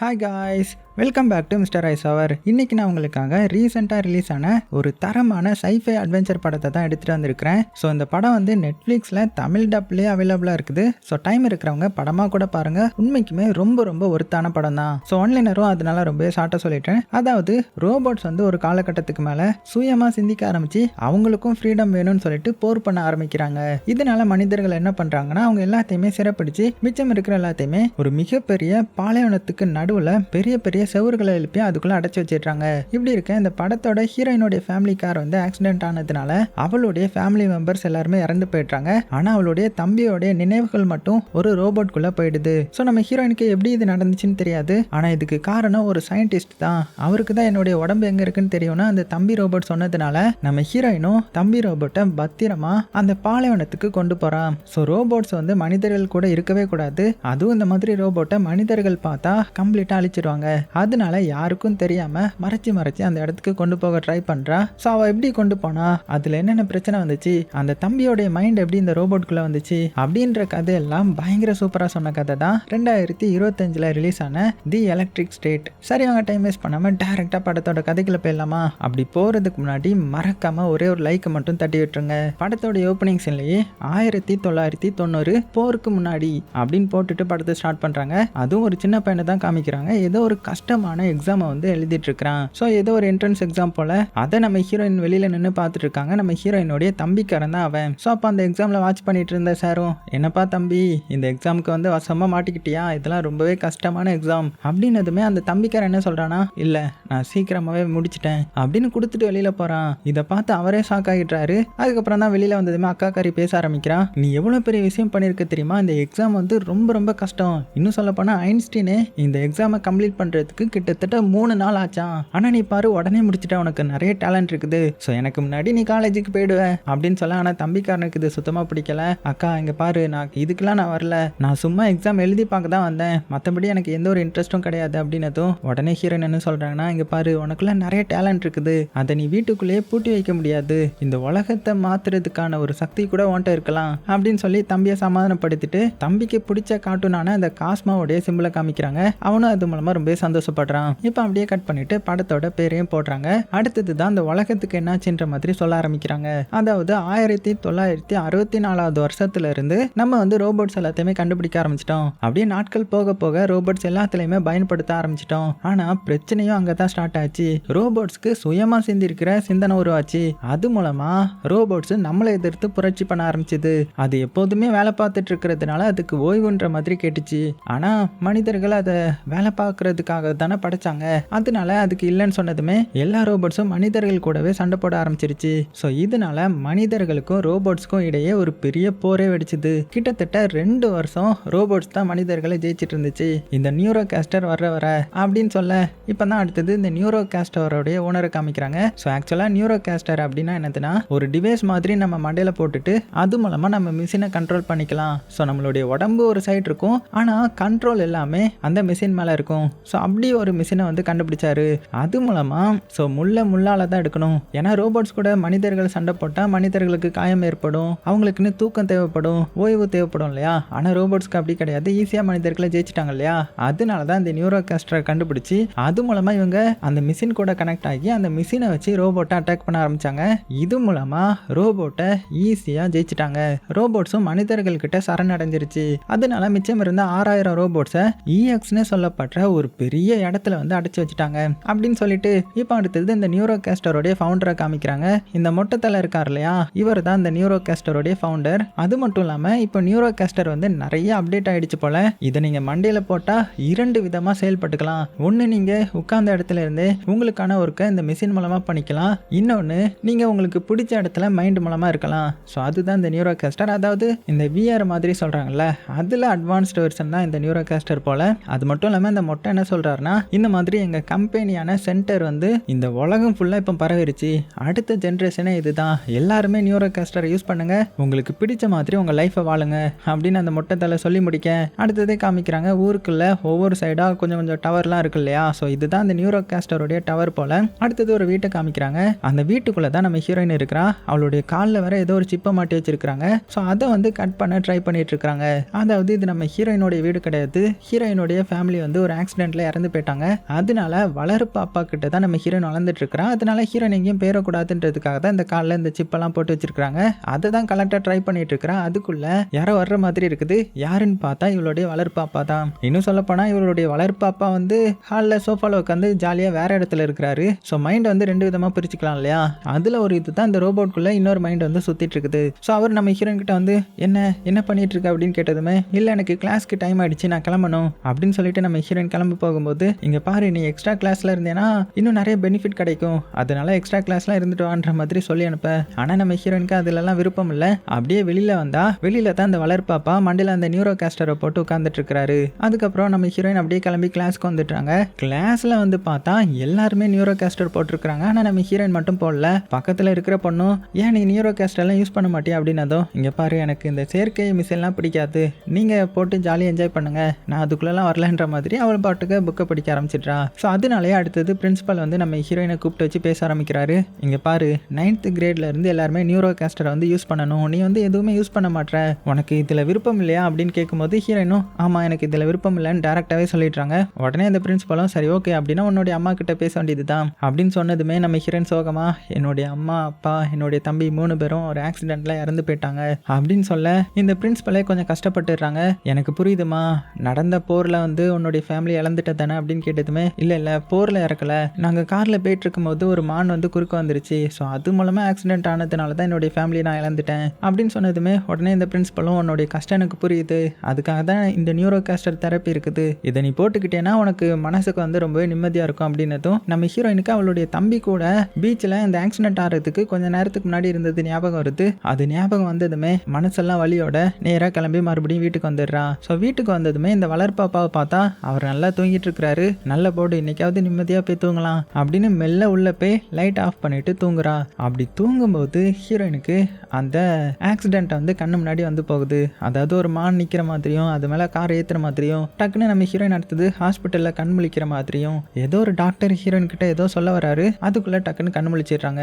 Hi guys, welcome back to mister ice hour. இன்றைக்கி நான் உங்களுக்காக ரீசெண்டாக ரிலீஸ் ஆன ஒரு தரமான சைஃபை அட்வென்ச்சர் படத்தை தான் எடுத்துகிட்டு வந்திருக்கிறேன். ஸோ இந்த படம் வந்து நெட்ஃப்ளிக்ஸில் தமிழ் டப்லேயே அவைலபிளாக இருக்குது. ஸோ டைம் இருக்கிறவங்க படமாக கூட பாருங்கள். உண்மைக்குமே ரொம்ப ரொம்ப ஒருத்தான படம் தான். ஸோ ஆன்லைனரும் அதனால ரொம்பவே ஷார்ட்டாக சொல்லிட்டேன். அதாவது ரோபோட்ஸ் வந்து ஒரு காலகட்டத்துக்கு மேலே சுயமாக சிந்திக்க ஆரம்பித்து அவங்களுக்கும் ஃப்ரீடம் வேணும்னு சொல்லிட்டு போர் பண்ண ஆரம்பிக்கிறாங்க. இதனால மனிதர்கள் என்ன பண்ணுறாங்கன்னா அவங்க எல்லாத்தையுமே சிறப்பிடிச்சு மிச்சம் இருக்கிற எல்லாத்தையுமே ஒரு மிகப்பெரிய பாலைவனத்துக்கு நடுவில் பெரிய பெரிய செவர்களை எழுப்பி அதுக்குள்ள அடைச்சி வச்சிடுறாங்க. இப்படி இருக்க இந்த படத்தோட ஹீரோயினுடைய ஃபேமிலி கார் வந்து ஆக்சிடென்ட் ஆனதுனால அவளுடைய ஃபேமிலி மெம்பர்ஸ் எல்லாருமே இறந்து போயிடுறாங்க. ஆனா அவளுடைய தம்பியோடைய நினைவுகள் மட்டும் ஒரு ரோபோட்குள்ள போயிடுது. ஸோ நம்ம ஹீரோயினுக்கு எப்படி இது நடந்துச்சுன்னு தெரியாது. ஆனா இதுக்கு காரணம் ஒரு சயின்டிஸ்ட் தான். அவருக்கு தான் என்னுடைய உடம்பு எங்க இருக்குன்னு தெரியும்னா அந்த தம்பி ரோபோட் சொன்னதுனால நம்ம ஹீரோயினும் தம்பி ரோபோட்டை பத்திரமா அந்த பாலைவனத்துக்கு கொண்டு போறான். ஸோ ரோபோட்ஸ் வந்து மனிதர்கள் கூட இருக்கவே கூடாது. அதுவும் இந்த மாதிரி ரோபோட்டை மனிதர்கள் பார்த்தா கம்ப்ளீட்டா அழிச்சிருவாங்க. அதனால யாருக்கும் தெரியாம மறைச்சு அந்த இடத்துக்கு கொண்டு போக ட்ரை பண்றா. ஸோ அவ எப்படி கொண்டு போனா, அதுல என்னென்ன பிரச்சனை வந்துச்சு, அந்த தம்பியோடைய மைண்ட் எப்படி இந்த ரோபோட்குள்ள வந்துச்சு அப்படின்ற கதையெல்லாம் பயங்கர சூப்பரா சொன்ன கதை தான் 2025 ரிலீஸ் ஆன தி எலக்ட்ரிக் ஸ்டேட். சரி, அவங்க டைம் வேஸ்ட் பண்ணாம டைரக்டா படத்தோட கதைக்குள்ள போயிடலாமா? அப்படி போறதுக்கு முன்னாடி மறக்காம ஒரே ஒரு லைக் மட்டும் தட்டி விட்டுருங்க. படத்தோட ஓப்பனிங் சீன்லயே 1990 போருக்கு முன்னாடி அப்படின்னு போட்டுட்டு படத்தை ஸ்டார்ட் பண்றாங்க. அதுவும் ஒரு சின்ன பையனை தான் காமிக்கிறாங்க. ஏதோ ஒரு கஷ்டமான எக்ஸாமை வந்து எழுதிட்டு இருக்கிறான். ஸோ ஏதோ ஒரு என்ட்ரன்ஸ் எக்ஸாம் போல அதை நம்ம ஹீரோயின் வெளியில நின்று பார்த்துட்டு இருக்காங்க. நம்ம ஹீரோயினுடைய தம்பிக்காரன் தான் அவன். ஸோ அப்போ அந்த எக்ஸாம்ல வாட்ச் பண்ணிட்டு இருந்த சாரும், என்னப்பா தம்பி, இந்த எக்ஸாமுக்கு வந்து வசமா மாட்டிக்கிட்டியா, இதெல்லாம் ரொம்பவே கஷ்டமான எக்ஸாம் அப்படின்னதுமே அந்த தம்பிக்காரன் என்ன சொல்றானா, இல்ல நான் சீக்கிரமாவே முடிச்சிட்டேன் அப்படின்னு கொடுத்துட்டு வெளியில போறான். இதை பார்த்து அவரே ஷாக் ஆகிடுறாரு. அதுக்கப்புறம் தான் வெளியில வந்ததுமே அக்காக்காரி பேச ஆரம்பிக்கிறான். நீ எவ்வளவு பெரிய விஷயம் பண்ணிருக்க தெரியுமா, இந்த எக்ஸாம் வந்து ரொம்ப ரொம்ப கஷ்டம். இன்னும் சொல்ல போனா ஐன்ஸ்டீனே இந்த எக்ஸாமை கம்ப்ளீட் பண்றதுக்கு கிட்டத்தட்ட 3 நாள் ஆச்சான். ஆனா நீ பாரு உடனே முடிச்சிட்ட, உனக்கு நிறைய டேலண்ட் இருக்குது. ஸோ எனக்கு முன்னாடி நீ காலேஜுக்கு போயிடுவ அப்படின்னு சொல்ல. ஆனா தம்பிக்காரனுக்கு இது சுத்தமா பிடிக்கல. அக்கா இங்க பாரு, நான் இதுக்கெல்லாம் நான் வரல, நான் சும்மா எக்ஸாம் எழுதி பார்க்க தான் வந்தேன், மற்றபடி எனக்கு எந்த ஒரு இன்ட்ரெஸ்ட்டும் கிடையாது அப்படின்னதும் உடனே ஹீரோயின் என்ன சொல்றாங்கன்னா, இங்க பாரு உனக்குள்ள நிறைய டேலண்ட் இருக்குது, அதை நீ வீட்டுக்குள்ளேயே பூட்டி வைக்க முடியாது, இந்த உலகத்தை மாத்துறதுக்கான ஒரு சக்தி கூட உன்கிட்ட இருக்கலாம் அப்படின்னு சொல்லி தம்பியை சமாதானப்படுத்திட்டு தம்பிக்கு பிடிச்ச கார்ட்டூனான அந்த காஸ்மாவோடைய சிம்பிளை காமிக்கிறாங்க. அவனும் அது மூலமா ரொம்ப சந்தோஷப்படுறான். இப்போ அப்படியே கட் பண்ணிட்டு படத்தோட பேரையும் போடுறாங்க. அடுத்தது தான் அந்த உலகத்துக்கு என்னாச்சுன்ற மாதிரி சொல்ல ஆரம்பிக்கிறாங்க. அதாவது 1964 வருஷத்துல இருந்து நம்ம வந்து ரோபோட்ஸ் எல்லாத்தையுமே கண்டுபிடிக்க ஆரம்பிச்சிட்டோம். அப்படியே நாட்கள் போக போக ரோபோட்ஸ் எல்லாத்துலயுமே பயன்படுத்த ஆரம்பிச்சிட்டோம். ஆனா பிரச்சனையும் அங்கதான் ஸ்டார்ட் ஆச்சு. ரோபோட்ஸ்க்கு சுயமா சிந்திருக்கிற சிந்தனை உருவாச்சு. அது மூலமா ரோபோட்ஸ் நம்மளை எதிர்த்து புரட்சி பண்ண ஆரம்பிச்சது. அது எப்போதுமே வேலை பார்த்துட்டு இருக்கிறதுனால அதுக்கு ஓய்வுன்ற மாதிரி கேட்டுச்சு. ஆனா மனிதர்கள் அதை வேலை பார்க்கறதுக்காக தானே படைச்சாங்க. அதனால அதுக்கு இல்லைன்னு சொன்னதுமே எல்லா ரோபோட்ஸும் மனிதர்கள் கூடவே சண்டை போட ஆரம்பிச்சிருச்சு. ஸோ இதனால மனிதர்களுக்கும் ரோபோட்ஸ்க்கும் இடையே ஒரு பெரிய போரே வெடிச்சுது. கிட்டத்தட்ட 2 வருஷம் ரோபோட்ஸ் தான் மனிதர்களை ஜெயிச்சிட்டு இருந்துச்சு. இந்த நியூரோ கேஸ்டர் வர அப்படின்னு சொல்ல இப்பதான் அடுத்தது இந்த நியூரோ கேஸ்டரோடைய ஓனரை காமிக்கிறாங்க. ஸோ ஆக்சுவலா நியூரோ கேஸ்டர் அப்படின்னா என்னதுன்னா ஒரு டிவைஸ் மாதிரி நம்ம மண்டையில போட்டுட்டு அது மூலமா நம்ம மிஷினை கண்ட்ரோல் பண்ணிக்கலாம். ஸோ நம்மளுடைய உடம்பு ஒரு சைடு இருக்கும், ஆனா கண்ட்ரோல் எல்லாமே அந்த மிஷின் மேல இருக்கும். ஸோ அப்படி ஒரு மிஷினை வந்து கண்டுபிடிச்சாரு. அது மூலமா ஸோ முள்ளால தான் எடுக்கணும். ஏன்னா ரோபோட்ஸ் கூட மனிதர்கள் சண்டை போட்டால் மனிதர்களுக்கு காயம் ஏற்படும், அவங்களுக்குன்னு தூக்கம் தேவைப்படும், ஓய்வு தேவைப்படும் இல்லையா. ஆனால் ரோபோட்ஸ்க்கு அப்படி கிடையாது, ஈஸியாக மனிதர்களை ஜெயிச்சிட்டாங்க இல்லையா. அதனால தான் இந்த நியூரோ கேஸ்டரை கண்டுபிடிச்சி அது மூலமா இவங்க அந்த மிஷின் கூட கனெக்ட் ஆகி அந்த மிஷினை வச்சு ரோபோட்டை அட்டாக் பண்ண ஆரம்பிச்சாங்க. இது மூலமா ரோபோட்டை ஈஸியாக ஜெயிச்சிட்டாங்க. ரோபோட்ஸும் மனிதர்கள் கிட்ட சரணடைஞ்சிருச்சு. அதனால மிச்சம் இருந்த 6000 ரோபோட்ஸை EXன்னு சொல்லப்பட்ட ஒரு பெரிய இடத்துல வந்து அடைச்சு வச்சுட்டாங்க அப்படின்னு சொல்லிட்டு இப்போ அடுத்தது இந்த நியூரோ கேஸ்டரோடைய ஃபவுண்டரை காமிக்கிறாங்க. இந்த மொட்டத்தலை இருக்கார் இல்லையா, இவர் தான் இந்த நியூரோ கேஸ்டரோடைய ஃபவுண்டர். அது மட்டும் இல்லாம இப்போ நியூரோ கேஸ்டர் வந்து நிறைய அப்டேட் ஆயிடுச்சு போல. இதை நீங்க மண்டையில போட்டா 2 விதமா செயல்பட்டுக்கலாம். ஒன்னு நீங்க உட்கார்ந்த இடத்துல இருந்து உங்களுக்கான ஒர்க்கை இந்த மிஷின் மூலமா பண்ணிக்கலாம், இன்னொன்னு நீங்க உங்களுக்கு பிடிச்ச இடத்துல மைண்ட் மூலமா இருக்கலாம். ஸோ அதுதான் இந்த நியூரோ கேஸ்டர். அதாவது இந்த VR மாதிரி சொல்றாங்கல்ல, அதுல அட்வான்ஸ்டு வெர்ஷன் தான் இந்த நியூரோ கேஸ்டர் போல. அது மட்டும் இல்லாம இந்த மொட்டை என்ன சொல்றாருன்னா, இந்த மாதிரி எங்க கம்பெனியான சென்டர் வந்து இந்த உலகம் ஃபுல்லா இப்போ பரவிருச்சு, அடுத்த ஜென்ரேஷனே இதுதான், எல்லாருமே நியூரோ கேஸ்டரை யூஸ் பண்ணுங்க, உங்களுக்கு பிடிச்ச மாதிரி உங்க லைஃபை வாழுங்க அப்படின்னு அந்த மொட்டை தலை சொல்லி முடிக்க அடுத்ததே காமிக்கிறாங்க. ஊருக்குள்ள ஒவ்வொரு சைடா கொஞ்சம் டவர்லாம் இருக்கு இல்லையா. ஸோ இதுதான் இந்த நியூரோ கேஸ்டருடைய டவர் போல. அடுத்தது ஒரு வீட்டை காமிக்கிறாங்க. அந்த வீட்டுக்குள்ள தான் நம்ம ஹீரோயின் இருக்கிறா. அவளுடைய காலில் வேற ஏதோ ஒரு சிப்பை மாட்டி வச்சிருக்காங்க. ஸோ அதை வந்து கட் பண்ண ட்ரை பண்ணிட்டு இருக்காங்க. அதாவது இது நம்ம ஹீரோயினுடைய வீடு கிடையாது. ஹீரோயினுடைய ஃபேமிலி வந்து ஒரு ஆக்சிடென்ட்ல இறந்து இறந்து போயிட்டாங்க. அதனால வளர்ப்பு அப்பா கிட்ட தான் நம்ம ஹீரோயின் வளர்ந்துட்டு இருக்கிறான். அதனால ஹீரோயின் எங்கேயும் பேரக்கூடாதுன்றதுக்காக தான் இந்த காலில் இந்த சிப்பெல்லாம் போட்டு வச்சிருக்காங்க. அதை தான் கலெக்டர் ட்ரை பண்ணிட்டு இருக்கிறான். அதுக்குள்ள யாரோ வர்ற மாதிரி இருக்குது. யாருன்னு பார்த்தா இவளுடைய வளர்ப்பு அப்பா தான். இன்னும் சொல்ல போனா இவளுடைய வளர்ப்பு அப்பா வந்து ஹாலில் சோஃபால உட்காந்து ஜாலியா வேற இடத்துல இருக்கிறாரு. ஸோ மைண்ட் வந்து 2 விதமா பிரிச்சுக்கலாம் இல்லையா? அதுல ஒரு இதுதான் இந்த ரோபோட்குள்ள இன்னொரு மைண்ட் வந்து சுத்திட்டு இருக்குது. ஸோ அவர் நம்ம ஹீரோயின் கிட்ட வந்து என்ன பண்ணிட்டு இருக்க அப்படின்னு கேட்டதுமே, இல்ல எனக்கு கிளாஸ்க்கு டைம் ஆயிடுச்சு, நான் கிளம்பணும் அப்படின்னு சொல்லிட்டு நம்ம ஹீரோயின் கிளம்பி போகும்போது, இங்க பாரு நீ எக்ஸ்ட்ரா கிளாஸ்ல இருந்தேன்னா இன்னும் நிறைய பெனிஃபிட் கிடைக்கும், அதனால எக்ஸ்ட்ரா கிளாஸ்லாம் இருந்துட்டு வான்ற மாதிரி சொல்லி அனுப்ப. ஆனா நம்ம ஹீரோயினுக்கு அதுலலாம் விருப்பம் இல்லை. அப்படியே வெளியில வந்தா வெளியில தான் அந்த வளர்ப்பாப்பா மண்டில அந்த நியூரோ கேஸ்டரை போட்டு உட்கார்ந்துட்டு இருக்காரு. அதுக்கப்புறம் நம்ம ஹீரோயின் அப்படியே கிளம்பி கிளாஸ்க்கு வந்துட்டாங்க. கிளாஸ்ல வந்து பார்த்தா எல்லாருமே நியூரோ கேஸ்டர் போட்டிருக்காங்க. ஆனா நம்ம ஹீரோயின் மட்டும் போடல. பக்கத்துல இருக்கிற பொண்ணும், ஏன் நீ நியூரோ கேஸ்டர்லாம் யூஸ் பண்ண மாட்டியா அப்படின்னதும், இங்க பாரு எனக்கு இந்த செயற்கை மிசைல்லாம் பிடிக்காது, நீங்க போட்டு ஜாலியாக என்ஜாய் பண்ணுங்க, நான் அதுக்குள்ளெல்லாம் வரலன்ற மாதிரி அவள் பாட்டுக்கு புக்கை படிக்க ஆரம்பிச்சிட்றா. ஸோ அதனாலேயே அடுத்தது பிரின்சிபல் வந்து நம்ம ஹீரோயினை கூப்பிட்டு வச்சு பேச ஆரம்பிக்கிறாரு. இங்கே பாரு 9th கிரேட்ல இருந்து எல்லாருமே நியூரோ கேஸ்டரை வந்து யூஸ் பண்ணணும், நீ வந்து எதுவுமே யூஸ் பண்ண மாட்டேற, உனக்கு இதில் விருப்பம் இல்லையா அப்படின்னு கேட்கும்போது ஹீரோயினும் ஆமாம் எனக்கு இதில் விருப்பம் இல்லைன்னு டேரெக்டாகவே சொல்லிடுறாங்க. உடனே அந்த பிரின்சிபலும் சரி ஓகே அப்படின்னா உன்னுடைய அம்மா கிட்ட பேச வேண்டியது தான் அப்படின்னு சொன்னதுமே நம்ம ஹீரோயின் சோகமா, என்னுடைய அம்மா அப்பா என்னுடைய தம்பி 3 பேரும் ஒரு ஆக்சிடென்ட்ல இறந்து போயிட்டாங்க அப்படின்னு சொல்ல இந்த பிரின்சிபலே கொஞ்சம் கஷ்டப்பட்டுடுறாங்க. எனக்கு புரியுதுமா, நடந்த போர்ல வந்து உன்னுடைய ஃபேமிலி இழந்துட்ட தானே அப்படின்னு கேட்டதுமே, இல்ல போர்ல இறக்கல, நாங்க கார்ல போயிட்டு இருக்கும்போது ஒரு மான் வந்து குறுக்க வந்துருச்சு, ஸோ அது மூலமா ஆக்சிடென்ட் ஆனதுனால தான் என்னுடைய ஃபேமிலியை நான் இழந்துட்டேன் அப்படின்னு சொன்னதுமே உடனே இந்த பிரின்சிபலும் உன்னுடைய கஷ்டம் எனக்கு புரியுது, அதுக்காக தான் இந்த நியூரோ கேஸ்டர் தெரப்பி இருக்குது, இதை நீ போட்டுக்கிட்டேன்னா உனக்கு மனசுக்கு வந்து ரொம்பவே நிம்மதியா இருக்கும் அப்படின்னதும் நம்ம ஹீரோயினுக்கு அவளுடைய தம்பி கூட பீச்சில் இந்த ஆக்சிடென்ட் ஆகிறதுக்கு கொஞ்சம் நேரத்துக்கு முன்னாடி இருந்தது ஞாபகம் வருது. அது ஞாபகம் வந்ததுமே மனசெல்லாம் வலியோட நேராக கிளம்பி மறுபடியும் வீட்டுக்கு வந்துடுறான். ஸோ வீட்டுக்கு வந்ததுமே இந்த வளர்ப்பாப்பாவை பார்த்தா அவர் நல்லா தூங்கிட்டு இருக்கிறாரு. நல்ல போடு இன்னைக்காவது நிம்மதியாக போய் தூங்கலாம் அப்படின்னு மெல்ல உள்ள போய் லைட் ஆஃப் பண்ணிட்டு தூங்குறா. அப்படி தூங்கும்போது ஹீரோயினுக்கு அந்த ஆக்சிடென்ட் வந்து கண்ணு முன்னாடி வந்து போகுது. அதாவது ஒரு மான் நிற்கிற மாதிரியும் அது மேலே கார் ஏற்றுற மாதிரியும் டக்குன்னு நம்ம ஹீரோயின் அடுத்தது ஹாஸ்பிட்டலில் கண் முழிக்கிற மாதிரியும் ஏதோ ஒரு டாக்டர் ஹீரோயின் கிட்ட ஏதோ சொல்ல வராரு. அதுக்குள்ள டக்குன்னு கண் முழிச்சிடுறாங்க.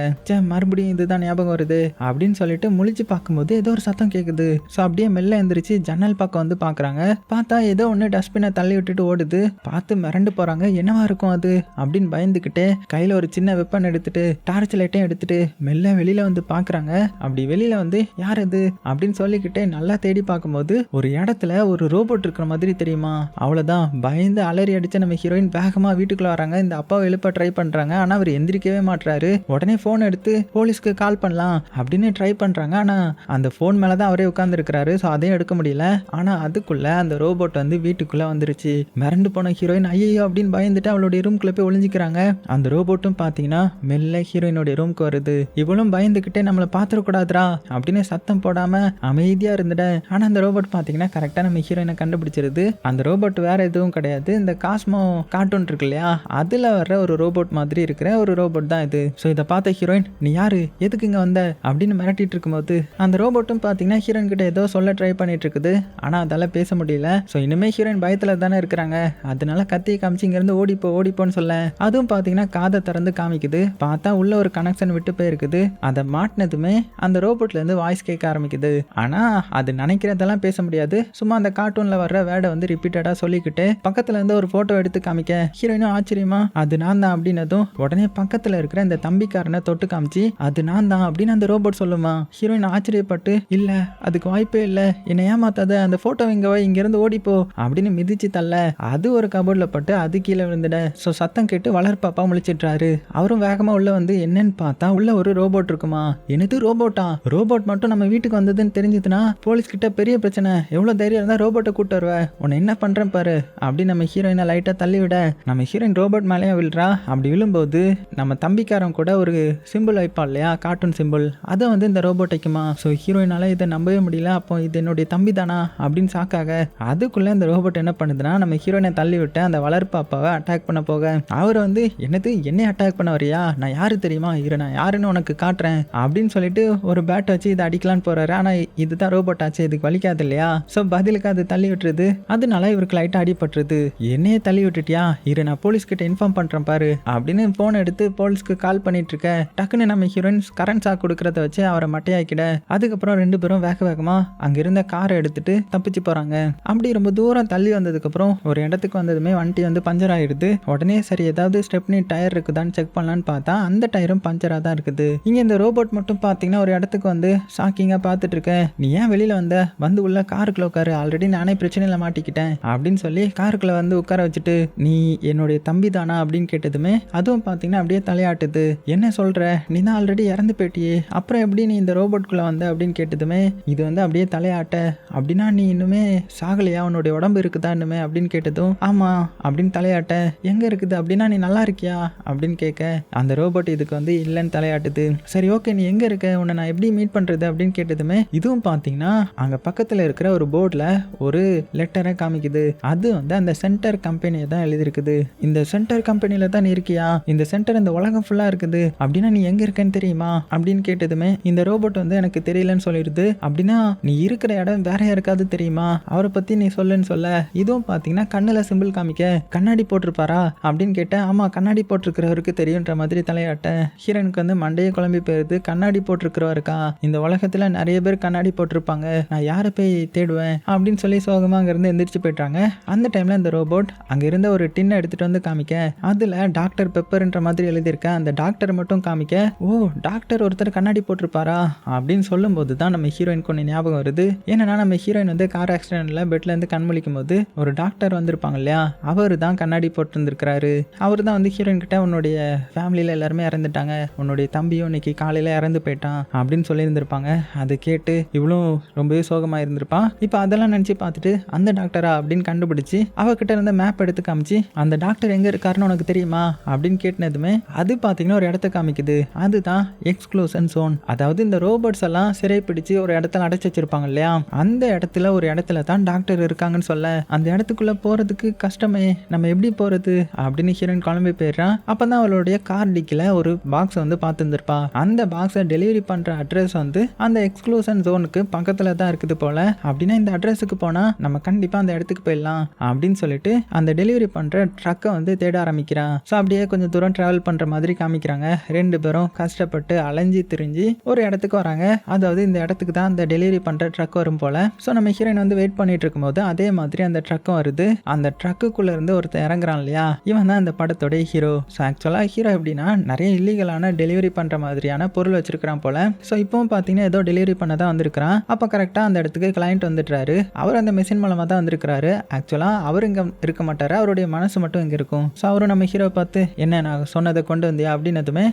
மறுபடியும் இதுதான் ஞாபகம் வருது அப்படின்னு சொல்லிட்டு முழிச்சு பார்க்கும்போது ஏதோ ஒரு சத்தம் கேட்குது. ஸோ அப்படியே மெல்ல எந்திரிச்சு ஜன்னல் பக்கம் வந்து பார்க்குறாங்க. பார்த்தா ஏதோ ஒன்று டஸ்ட்பினை தள்ளி விட்டுட்டு ஓடுது. பார்த்து மிரண்டு போகிறாங்க, என்னவா இருக்கும் அது அப்படின்னு பயந்துக்கிட்டே கையில் ஒரு சின்ன வெப்பன் எடுத்துட்டு டார்ச் லைட்டையும் எடுத்துட்டு மெல்ல வெளியில வந்து பார்க்குறாங்க. அப்படி வெளியில வந்து யார் அது அப்படின்னு சொல்லிக்கிட்டே நல்லா தேடி பார்க்கும்போது ஒரு இடத்துல ஒரு ரோபோட் இருக்கிற மாதிரி தெரியுமா. அவ்வளோதான், பயந்து அலறி அடிச்ச நம்ம ஹீரோயின் வேகமாக வீட்டுக்குள்ள வராங்க. இந்த அப்பாவை எழுப்ப ட்ரை பண்ணுறாங்க. ஆனால் அவர் எந்திரிக்கவே மாட்டுறாரு. உடனே ஃபோன் எடுத்து போலீஸ்க்கு கால் பண்ணலாம் அப்படின்னு ட்ரை பண்ணுறாங்க. ஆனால் அந்த ஃபோன் மேலே தான் அவரே உட்காந்துருக்கிறாரு. ஸோ அதையும் எடுக்க முடியல. ஆனால் அதுக்குள்ள அந்த ரோபோட் வந்து வீட்டுக்குள்ளே வந்துருச்சு. மிரண்டு போன ஹீரோயின் ஐயோ அப்படின்னு பயந்துட்டு அவளுடைய ரூம்குள்ளே போய் ஒளிஞ்சிக்கிறாங்க. அந்த ரோபோட்டும் பார்த்தீங்கன்னா மெல்ல ஹீரோயினுடைய ரூம்க்கு வருது. இவளும் பயந்துக்கிட்டே நம்மளை பார்த்துடக்கூடாதுரா அப்படின்னு சத்தம் போடாமல் அமைதியாக இருந்துட. ஆனால் அந்த ரோபோட் பார்த்தீங்கன்னா கரெக்டாக நம்ம ஹீரோயினை கண்டுபிடிச்சிருது. அந்த ரோபோட் வேற எதுவும் கிடையாது, இந்த காஸ்மோ கார்ட்டூன் இருக்கு இல்லையா, அதில் வர்ற ஒரு ரோபோட் மாதிரி இருக்கிற ஒரு ரோபோட் தான் இது. ஸோ இதை பார்த்த ஹீரோயின் நீ யாரு, எதுக்கு இங்கே வந்த அப்படின்னு மிரட்டிட்டு இருக்கும்போது அந்த ரோபோட்டும் பார்த்தீங்கன்னா ஹீரோயின் கிட்ட ஏதோ சொல்ல ட்ரை பண்ணிட்டு இருக்குது. ஆனால் அதால பேச முடியல. ஸோ இனிமே ஹீரோயின் பயத்தில் தானே இருக்கிறாங்க. அதனால கத்தியை காமிச்சு இங்கேருந்து ஓடிப்போன்னு சொல்ல அதுவும் பார்த்தீங்கன்னா காதை திறந்து காமிக்குது. பார்த்தா உள்ள ஒரு கனெக்ஷன் விட்டு போயிருக்குது. அதை மாட்டினதுமே அந்த ரோபோட்லேருந்து வாய்ஸ் கேட்க ஆரம்பிக்குது. ஆனால் அது நினைக்கிறதெல்லாம் பேச முடியாது. சும்மா அந்த கார்ட்டூனில் வர்ற வேர்டை வந்து ரிப்பீட்டடாக சொல்லிக்கிட்டு பக்கத்தில் இருந்து ஒரு ஃபோட்டோ எடுத்து காமிக்க ஹீரோயினும் ஆச்சரியமா அது நான் தான் அப்படின்னதும் உடனே பக்கத்தில் இருக்கிற இந்த தம்பிக்காரனை தொட்டு காமிச்சு அது நான் தான் அப்படின்னு அந்த ரோபோட் சொல்லுமா. ஹீரோயின் ஆச்சரியப்பட்டு இல்ல அதுக்கு வாய்ப்பே இல்லை, என்னை ஏமாத்தாத, அந்த போட்டோ இங்கிருந்து ஓடிப்போ அப்படின்னு மிதிச்சு தள்ள அது ஒரு கபோர்ட்ல பட்டு அது கீழே விழுந்துட. ஸோ சத்தம் கேட்டு வளர்ப்பாப்பா முழிச்சிட்றாரு. அவரும் வேகமா உள்ள வந்து என்னன்னு பார்த்தா உள்ள ஒரு ரோபோட் இருக்குமா. என்னது ரோபோட்டா? ரோபோட் மட்டும் நம்ம வீட்டுக்கு வந்ததுன்னு தெரிஞ்சதுன்னா போலீஸ் கிட்ட பெரிய பிரச்சனை, எவ்வளவு தைரியம் இருந்தா ரோபோட்டை கூட்டு வருவ, உன்னை என்ன பண்றேன் பாரு அப்படின்னு நம்ம ஹீரோயினை லைட்டா தள்ளி விட நம்ம ஹீரோயின் ரோபோட் மேலேயே விழுறா. அப்படி விழும்போது நம்ம தம்பிக்காரன் கூட ஒரு சிம்பிள் வைப்பா இல்லையா, கார்ட்டூன் சிம்பிள், அதை வந்து இந்த ரோபோட் வைக்குமா. ஸோ ஹீரோயினால இதை நம்பவே முடியல. அப்போ இது என்னுடைய தம்பி தானா அப்படின்னு ஷாக்காக அதுக்குள்ள இந்த ரோபோட் என்ன பண்ணுதுன்னா நம்ம ஹீரோயினை தள்ளி விட்டு அந்த வளர்ப்பு அப்பாவை அட்டாக் பண்ண போக அவர் வந்து என்னது என்னை அட்டாக் பண்ண வரியா, நான் யாரு தெரியுமா, இரு நான் யாருன்னு உனக்கு காட்டுறேன் அப்படின்னு சொல்லிட்டு ஒரு பேட் வச்சு இதை அடிக்கலான்னு போறாரு. ஆனா இதுதான் ரோபோட் ஆச்சு, இதுக்கு வலிக்காது இல்லையா? ஸோ பதிலுக்கு அது தள்ளி விட்டுருது. அதனால இவருக்கு லைட்டாக அடிபட்டுருது. என்னையே தள்ளி விட்டுட்டியா, இரு நான் போலீஸ்கிட்ட இன்ஃபார்ம் பண்றேன் பாரு அப்படின்னு போன் எடுத்து போலீஸ்க்கு கால் பண்ணிட்டு இருக்க. டக்குன்னு நம்ம ஹீரோயின் கரண்ட் ஷாக் கொடுக்கறத வச்சு அவரை மட்டையாக்கிட. அதுக்கப்புறம் 2 பேரும் வேகமா அங்க இருந்த காரை எடுத்துட்டு தப்பிச்சு போறாங்க. அப்படி ரொம்ப தூரம் தள்ளி வந்ததுக்கு அப்புறம் ஒரு இடத்துக்கு வந்ததுமே வண்டி வந்து பஞ்சர் ஆயிடுது. உடனே சரி ஏதாவது ஸ்டெப்னி டயர் இருக்குதான்னு செக் பண்ணலான்னு பார்த்தா அந்த டயரும் பஞ்சரா தான் இருக்குது. இங்க இந்த ரோபோட் மட்டும் பாத்தீங்கன்னா ஒரு இடத்துக்கு வந்து ஷாக்கிங்கா பார்த்துட்டு இருக்க. நீ ஏன் வெளியில வந்து உள்ள காருக்குள்ள உட்காரு, ஆல்ரெடி நானே பிரச்சனையில மாட்டிக்கிட்டேன் அப்படின்னு சொல்லி காருக்குள்ள வந்து உட்கார வச்சுட்டு, நீ என்னுடைய தம்பி தானா அப்படின்னு கேட்டதுமே அதுவும் பாத்தீங்கன்னா அப்படியே தலையாட்டுது. என்ன சொல்ற, நீ தான் ஆல்ரெடி இறந்து போயிட்டியே, அப்புறம் எப்படி நீ இந்த ரோபோட்குள்ள வந்த அப்படின்னு கேட்டதுமே இது வந்து அப்படியே தலையாட்ட. அப்படின்னா நீ இன்னுமே சாகலையா, உன்னுடைய உடம்பு இருக்குதா இன்னுமே அப்படின்னு கேட்டதும் ஆமா அப்படின்னு தலையாட்ட. எங்க இருக்குது அப்படின்னா நீ நல்லா இருக்கியா அப்படின்னு கேட்க அந்த ரோபோட் இதுக்கு வந்து இல்லைன்னு தலையாட்டுது. சரி ஓகே நீ எங்க இருக்க, உன்னை நான் எப்படி மீட் பண்றது அப்படின்னு கேட்டதுமே இதுவும் பாத்தீங்கன்னா அங்க பக்கத்துல இருக்கிற ஒரு போர்ட்ல ஒரு லெட்டரை காமிக்குது. அது வந்து அந்த சென்டர் கம்பெனியை தான் எழுதிருக்குது. இந்த சென்டர் கம்பெனில தான் நீ இருக்கியா, இந்த சென்டர் இந்த உலகம் ஃபுல்லா இருக்குது, அப்படின்னா நீ எங்க இருக்கன்னு தெரியுமா அப்படின்னு கேட்டதுமே இந்த ரோபோட் வந்து எனக்கு தெரியலன்னு சொல்லிடுது. அப்படின்னா நீ இருக்கிற இடம் வேற யாருக்காவது தெரியுமா, அவரை பத்தி நீ சொல்லுன்னு சொல்ல இதுவும் பாத்தீங்கன்னா கண்ணுல சிம்பிள் காமிக்க. கண்ணாடி போட்டிருப்பாரா அப்படின்னு கேட்ட ஆமா கண்ணாடி போட்டிருக்கிறவருக்கு தெரியுன்ற மாதிரி தலையாட்ட. ஹீரோனுக்கு வந்து மண்டையே குழம்பி போயிருது. கண்ணாடி போட்டிருக்கிறவருக்கா, இந்த உலகத்துல நிறைய பேர் கண்ணாடி போட்டிருப்பாங்க, நான் யாரை போய் தேடுவேன் அப்படின்னு சொல்லி சோகமா அங்க இருந்து எந்திரிச்சு போயிட்டாங்க. அந்த டைம்ல இந்த ரோபோட் அங்க இருந்த ஒரு டின்னை எடுத்துட்டு வந்து காமிக்க அதுல டாக்டர் பெப்பர்ன்ற மாதிரி எழுதியிருக்க. அந்த டாக்டர் மட்டும் காமிக்க ஓ டாக்டர் ஒருத்தர் கண்ணாடி போட்டிருப்பாரா அப்படின்னு சொல்லும் போது தான் நம்ம ஹீரோயினுக்கு ஒன்று ஞாபகம் வருது. ஏன்னா நம்ம ஹீரோயின் வந்து கார் ஆக்சிடென்ட்ல பெட்ல இருந்து கண்முழிக்கும் போது ஒரு டாக்டர் வந்திருப்பாங்க இல்லையா, அவரு தான் கண்ணாடி போட்டிருந்திருக்கிறாரு. அவரு தான் வந்து ஹீரோயின் கிட்ட உன்னுடைய ஃபேமிலியில எல்லாருமே இறந்துட்டாங்க, உன்னுடைய தம்பியும் இன்னைக்கு காலையில இறந்து போயிட்டான் அப்படின்னு சொல்லியிருந்திருப்பாங்க. அதை கேட்டு இவ்வளோ ரொம்பவே சோகமா இருந்திருப்பான். இப்போ அதெல்லாம் நினைச்சு பார்த்துட்டு அந்த டாக்டரா அப்படின்னு கண்டுபிடிச்சு அவகிட்ட இருந்த மேப் எடுத்து காமிச்சு அந்த டாக்டர் எங்க இருக்காருன்னு உனக்கு தெரியுமா அப்படின்னு கேட்டினதுமே அது பாத்தீங்கன்னா ஒரு இடத்த காமிக்குது. அதுதான் எக்ஸ்க்ளூஷன் ஜோன். அதாவது இந்த ரோபோட்ஸ் எல்லாம் சிறை பிடிச்சு ஒரு இடத்துல அடைச்சு வச்சிருப்பாங்க இல்லையா, அந்த இடத்துல ஒரு இடத்துல தான் டாக்டர் இருக்காங்கன்னு சொல்ல அந்த இடத்துக்குள்ள போறதுக்கு கஷ்டமே, நம்ம எப்படி போறது அப்படின்னு ஹீரோயின் குழம்பி போயிடுறான். அப்பதான் அவளுடைய கார் டிக்கில ஒரு பாக்ஸ் வந்து பார்த்துருப்பா. அந்த பாக்ஸை டெலிவரி பண்ற அட்ரஸ் வந்து அந்த எக்ஸ்க்ளூஷன் ஜோனுக்கு பக்கத்துல தான் இருக்குது போல. அப்படின்னா இந்த அட்ரஸுக்கு போனா நம்ம கண்டிப்பா அந்த இடத்துக்கு போயிடலாம் அப்படின்னு சொல்லிட்டு அந்த டெலிவரி பண்ற ட்ரக்கை வந்து தேட ஆரம்பிக்கிறான். ஸோ அப்படியே கொஞ்சம் தூரம் டிராவல் பண்ற மாதிரி காமிக்கிறாங்க. 2 பேரும் கஷ்டப்பட்டு அலைஞ்சி திரிஞ்சு ஒரு இடத்துக்கு வராங்க. அதாவது இந்த இடத்துக்கு தான் அந்த டெலிவரி பண்ற ட்ரக் வரும் போல. ஸோ நம்ம ஹீரோயின் வந்து வெயிட் பண்ணிட்டு இருக்கும்போது அதே மாதிரி அந்த ட்ரக்கும் வருது. அந்த ட்ரக்குக்குள்ள இருந்து ஒருத்தர் இறங்குறான் இல்லையா, இவன் தான் அந்த படத்தோட ஹீரோ. ஸோ ஆக்சுவலா ஹீரோ எப்படின்னா நிறைய இல்லீகலான டெலிவரி பண்ற மாதிரியான பொருள் வச்சிருக்கிறான் போல. ஸோ இப்பவும் பாத்தீங்கன்னா ஏதோ டெலிவரி பண்ண தான் வந்திருக்கிறான். அப்ப கரெக்டா அந்த இடத்துக்கு கிளைண்ட் வந்துட்டாரு. அவர் அந்த மெஷின் மூலமா தான் வந்திருக்கிறாரு. ஆக்சுவலா அவர் இங்க இருக்க மாட்டாரு, அவருடைய மனசு மட்டும் இங்க இருக்கும். ஸோ அவரும் நம்ம ஹீரோ பார்த்து என்ன நான் சொன்னதை கொண்டு வந்தியா அப்படின்னதுமே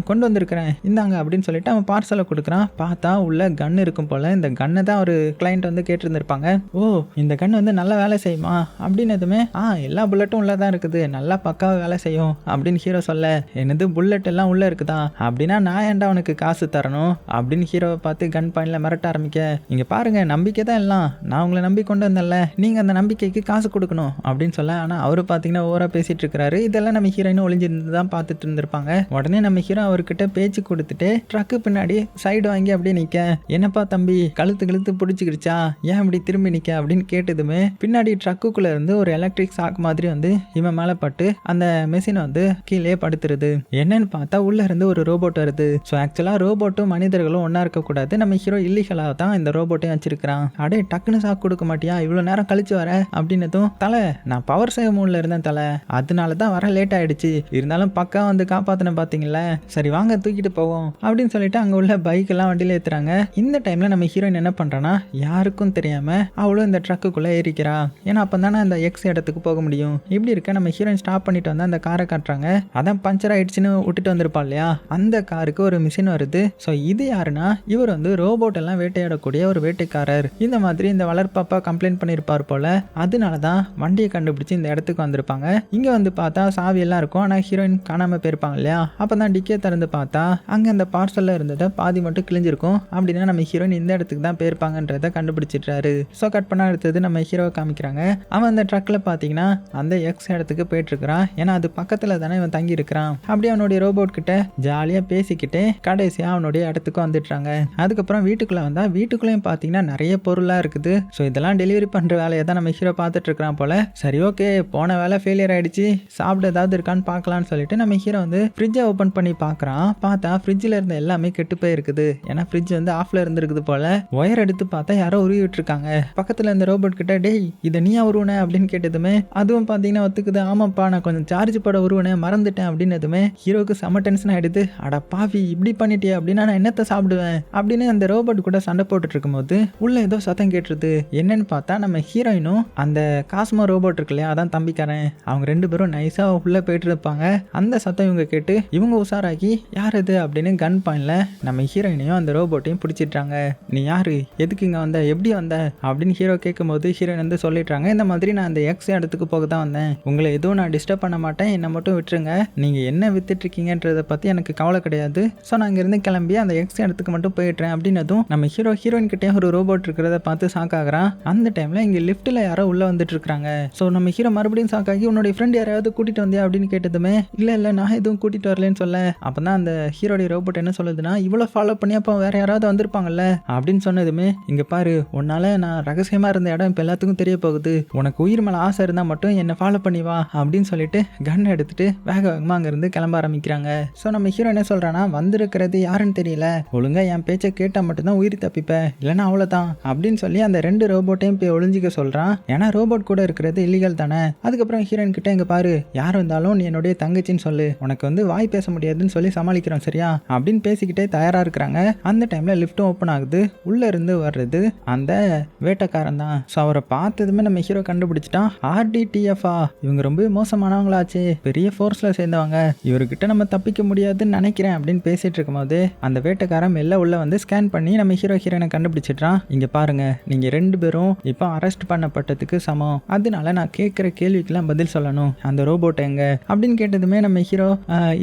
கொண்டு வந்திருக்கிறேன் இந்தாங்க அப்படின்னு சொல்லிட்டு அவன் பார்சலை கொடுக்குறான். பார்த்தா உள்ள கன் இருக்கும் போல. இந்த கன்னை தான் ஒரு கிளைண்ட் வந்து கேட்டிருந்திருப்பாங்க. ஓ இந்த கன் வந்து நல்லா வேலை செய்யுமா அப்படின்னதுமே எல்லா புல்லட்டும் உள்ளதான் இருக்குது, நல்லா பக்காவா வேலை செய்யும் அப்படின்னு ஹீரோ சொல்ல என்னது புல்லட் எல்லாம் உள்ள இருக்குதா, அப்படின்னா நான் ஏன்டா அவனுக்கு காசு தரணும் அப்படின்னு ஹீரோவை பார்த்து கன் பாயிண்ட்ல மிரட்ட ஆரம்பிக்க, இங்க பாருங்க நம்பிக்கை தான் எல்லாம், நான் உங்களை நம்பி கொண்டு வந்தேன்ல, நீங்க அந்த நம்பிக்கைக்கு காசு கொடுக்கணும் அப்படின்னு சொல்ல. ஆனா அவரு பாத்தீங்கன்னா ஓவரா பேசிட்டு இருக்காரு. இதெல்லாம் நம்ம ஹீரோயின் ஒளிஞ்சிருந்து தான் பார்த்துட்டு இருந்திருப்பாங்க. உடனே நம்ம ஹீரோ அவர்கிட்ட பேச்சு கொடுத்துட்டு ட்ரக்கு பின்னாடி சைடு வாங்கி அப்படியே நிக்க, என்னப்பா தம்பி கழுத்து பிடிச்சிக்கிடுச்சா, ஏன் இப்படி திரும்பி நிக்க அப்படின்னு கேட்டதுமே பின்னாடி ட்ரக்குக்குள்ள இருந்து ஒரு எலக்ட்ரிக் ஷாக் மாதிரி வந்து இவன் மேல பட்டு அந்த மெஷின் வந்து கீழே படுத்துருது. என்னன்னு பார்த்தா உள்ள இருந்து ஒரு ரோபோட் வருது. ஸோ ஆக்சுவலா ரோபோட்டும் மனிதர்களும் ஒன்னா இருக்க கூடாது. நம்ம ஹீரோ இல்லீகலா தான் இந்த ரோபோட்டையும் வச்சிருக்கான். அடே டக்குன்னு ஷாக் கொடுக்க மாட்டியா, இவ்வளவு நேரம் கழிச்சு வர அப்படின்னதும் தலை நான் பவர் சேவ் மூட்ல இருந்தேன் தலை, அதனால தான் வர லேட் ஆயிடுச்சு, இருந்தாலும் பக்கா வந்து காப்பாத்தின பாத்தீங்களா, சரி வாங்க தூக்கிட்டு போவோம் அப்படின்னு சொல்லிட்டு அங்க உள்ள பைக் எல்லாம் வண்டியில ஏத்துறாங்க. இந்த டைம்ல நம்ம ஹீரோயின் என்ன பண்றானா யாருக்கும் தெரியாம அவளும் இந்த ட்ரக்குக்குள்ள ஏறிக்கிறா. ஏன்னா அப்பதானே அந்த எக்ஸ் இடத்துக்கு போக முடியும். இப்படி இருக்க நம்ம ஹீரோயின் ஸ்டாப் பண்ணிட்டு வந்து அந்த காரை காட்டுறாங்க. அதான் பஞ்சர் ஆயிடுச்சுன்னு விட்டுட்டு வந்திருப்பா இல்லையா, அந்த காருக்கு ஒரு மிஷின் வருது. ஸோ இது யாருன்னா இவர் வந்து ரோபோட் எல்லாம் வேட்டையாடக்கூடிய ஒரு வேட்டைக்காரர். இந்த மாதிரி இந்த வளர்ப்பாப்பா கம்ப்ளைண்ட் பண்ணியிருப்பார் போல, அதனாலதான் வண்டியை கண்டுபிடிச்சு இந்த இடத்துக்கு வந்திருப்பாங்க. இங்க வந்து பார்த்தா சாவி எல்லாம் இருக்கும், ஆனா ஹீரோயின் காணாம போயிருப்பாங்க இல்லையா. அப்பதான் டிக்கே திறந்து பார்த்தா அங்க அந்த பார்சல்ல இருந்ததை பாதி மட்டும் கிழிஞ்சிருக்கும். அப்படின்னா நம்ம ஹீரோயின் இந்த இடத்துக்கு தான் போயிருப்பாங்கன்றத கண்டுபிடிச்சிட்டாரு. ஸோ கட் பண்ண எடுத்தது நம்ம ஹீரோவை காமிக்கிறாங்க. அவன் அந்த ட்ரக்ல பாத்தீங்கன்னா அந்த எக்ஸ் இடத்துக்கு போயிட்டு இருக்கிறான். ஏன்னா அது பக்கத்துல தானே இவன் தங்கி இருக்கிறான். அப்படியே அவனுடைய ரோபோட் கிட்ட ஜாலியா பேசிக்கிட்டே கடைசியா அவனுடைய இடத்துக்கு வந்து வந்துட்டுறாங்க. அதுக்கப்புறம் வீட்டுக்குள்ளே வந்தால் வீட்டுக்குள்ளேயும் பார்த்தீங்கன்னா நிறைய பொருளாக இருக்குது. ஸோ இதெல்லாம் டெலிவரி பண்ணுற வேலையை தான் நம்ம ஹீரோ பார்த்துட்டு இருக்கிறான் போல. சரி ஓகே, போன வேலை ஃபெயிலியர் ஆகிடுச்சு, சாப்பிட ஏதாவது இருக்கான்னு பார்க்கலான்னு சொல்லிட்டு நம்ம ஹீரோ வந்து ஃப்ரிட்ஜை ஓப்பன் பண்ணி பார்க்குறான். பார்த்தா ஃப்ரிட்ஜில் இருந்த எல்லாமே கெட்டு போயிருக்குது. ஏன்னா ஃப்ரிட்ஜ் வந்து ஆஃப்ல இருந்திருக்குது போல. ஒயர் எடுத்து பார்த்தா யாரோ உருவி விட்டுருக்காங்க. பக்கத்தில் இந்த ரோபோட் கிட்ட டேய் இதை நீயா உருவனே அப்படின்னு கேட்டதுமே அதுவும் பார்த்தீங்கன்னா ஒத்துக்குது. ஆமாப்பா நான் கொஞ்சம் சார்ஜ் போட உருவனே மறந்துட்டேன் அப்படின்னதுமே ஹீரோக்கு செம டென்ஷன் ஆகிடுது. அட பாவி இப்படி பண்ணிட்டியா அப்படின்னா நான் என்னத்தை சாப்பிடுவேன் அப்படின்னு அந்த ரோபோட் கூட சண்டை போட்டுட்டு இருக்கும்போது உள்ள ஏதோ சத்தம் கேட்டுருது. என்னன்னு பார்த்தா நம்ம ஹீரோயினும் அந்த காஸ்மோ ரோபோட் இருக்கு இல்லையா, அதான் தம்பிக்காரன், அவங்க ரெண்டு பேரும் நைஸா உள்ள போயிட்டு இருப்பாங்க. அந்த சத்தம் இவங்க கேட்டு இவங்க உஷாராக்கி யார் இது அப்படின்னு கன் பாயிண்ட்ல நம்ம ஹீரோயினையும் அந்த ரோபோட்டையும் பிடிச்சிட்டாங்க. நீ யாரு, எதுக்கு இங்க வந்த, எப்படி வந்த அப்படின்னு ஹீரோ கேட்கும் போது ஹீரோயின் வந்து சொல்லிடுறாங்க, இந்த மாதிரி நான் அந்த எக்ஸ் இடத்துக்கு போக தான் வந்தேன், உங்களை எதுவும் நான் டிஸ்டர்ப் பண்ண மாட்டேன், என்னை மட்டும் விட்டுருங்க, நீங்க என்ன வித்துட்டு இருக்கீங்கன்றத பத்தி எனக்கு கவலை கிடையாது, ஸோ நான் இங்கிருந்து கிளம்பி அந்த எக்ஸ் இடத்துக்கு மட்டும் போயிடுறேன் அப்படின்னதும் நம்ம ஹீரோயின் கிட்டே ஒரு ரோபோட் இருக்கிறத பார்த்து ஷாக் ஆகுறான். அந்த டைம்ல இங்க லிஃப்ட்ல யாரோ உள்ள வந்துட்டு இருக்காங்க. ஸோ நம்ம ஹீரோ மறுபடியும் ஷாக் ஆகி உன்னுடைய ஃப்ரெண்ட் யாராவது கூட்டிட்டு வந்தியா அப்படின்னு கேட்டதுமே இல்ல நான் எதுவும் கூட்டிட்டு வரலன்னு சொல்ல. அப்பதான் அந்த ஹீரோடைய ரோபோட் என்ன சொல்லுதுன்னா இவ்வளவு ஃபாலோ பண்ணி அப்போ வேற யாராவது வந்திருப்பாங்கல்ல அப்படின்னு சொன்னதுமே இங்க பாரு, உன்னால நான் ரகசியமா இருந்த இடம் இப்ப எல்லாத்துக்கும் தெரிய போகுது, உனக்கு உயிர் மேல ஆசை இருந்தா மட்டும் என்ன ஃபாலோ பண்ணி வா அப்படின்னு சொல்லிட்டு கன் எடுத்துட்டு வேகமா அங்க இருந்து கிளம்ப ஆரம்பிக்கிறாங்க. ஸோ நம்ம ஹீரோ என்ன சொல்றான்னா வந்திருக்கிறது யாருன்னு தெரியல, ஒழுங்கா என் பேச்சை கேட்டா மட்டும்தான் உயிர் தப்பிப்ப, இல்லைன்னா அவ்வளவுதான் அப்படின்னு சொல்லி அந்த ரெண்டு ரோபோட்டையும் போய் ஒளிஞ்சிக்க சொல்றான். ஏன்னா ரோபோட் கூட இருக்கிறது இல்லீகல் தானே. அதுக்கப்புறம் ஹீரோயின் கிட்ட இங்க பாரு, யார் வந்தாலும் நீ என்னுடைய தங்கச்சின்னு சொல்லு, உனக்கு வந்து வாய் பேச முடியாதுன்னு சொல்லி சமாளிக்கிறோம் சரியா அப்படின்னு பேசிக்கிட்டே தயாரா இருக்கிறாங்க. அந்த டைம்ல லிஃப்ட்டும் ஓப்பன் ஆகுது. உள்ள இருந்து வர்றது அந்த வேட்டைக்காரன் தான். ஸோ அவரை பார்த்ததுமே நம்ம ஹீரோ கண்டுபிடிச்சிட்டான். RDTF-ஆ, இவங்க ரொம்ப மோசமானவங்களாச்சு, பெரிய ஃபோர்ஸ்ல சேர்ந்தவங்க, இவர்கிட்ட நம்ம தப்பிக்க முடியாதுன்னு நினைக்கிறேன் அப்படின்னு பேசிட்டு இருக்கும்போது அந்த வேட்டைக்காரன் மெல்ல உள்ள வந்து ஸ்கேன் பண்ணி நம்ம ஹீரோயினை கண்டுபிடிச்சிட்டான். இங்க பாருங்க, நீங்க ரெண்டு பேரும் இப்போ அரெஸ்ட் பண்ணப்பட்டதுக்கு சமம், அதனால நான் கேட்கிற கேள்விக்கெல்லாம் பதில் சொல்லணும், அந்த ரோபோட் எங்க அப்படின்னு கேட்டதுமே நம்ம ஹீரோ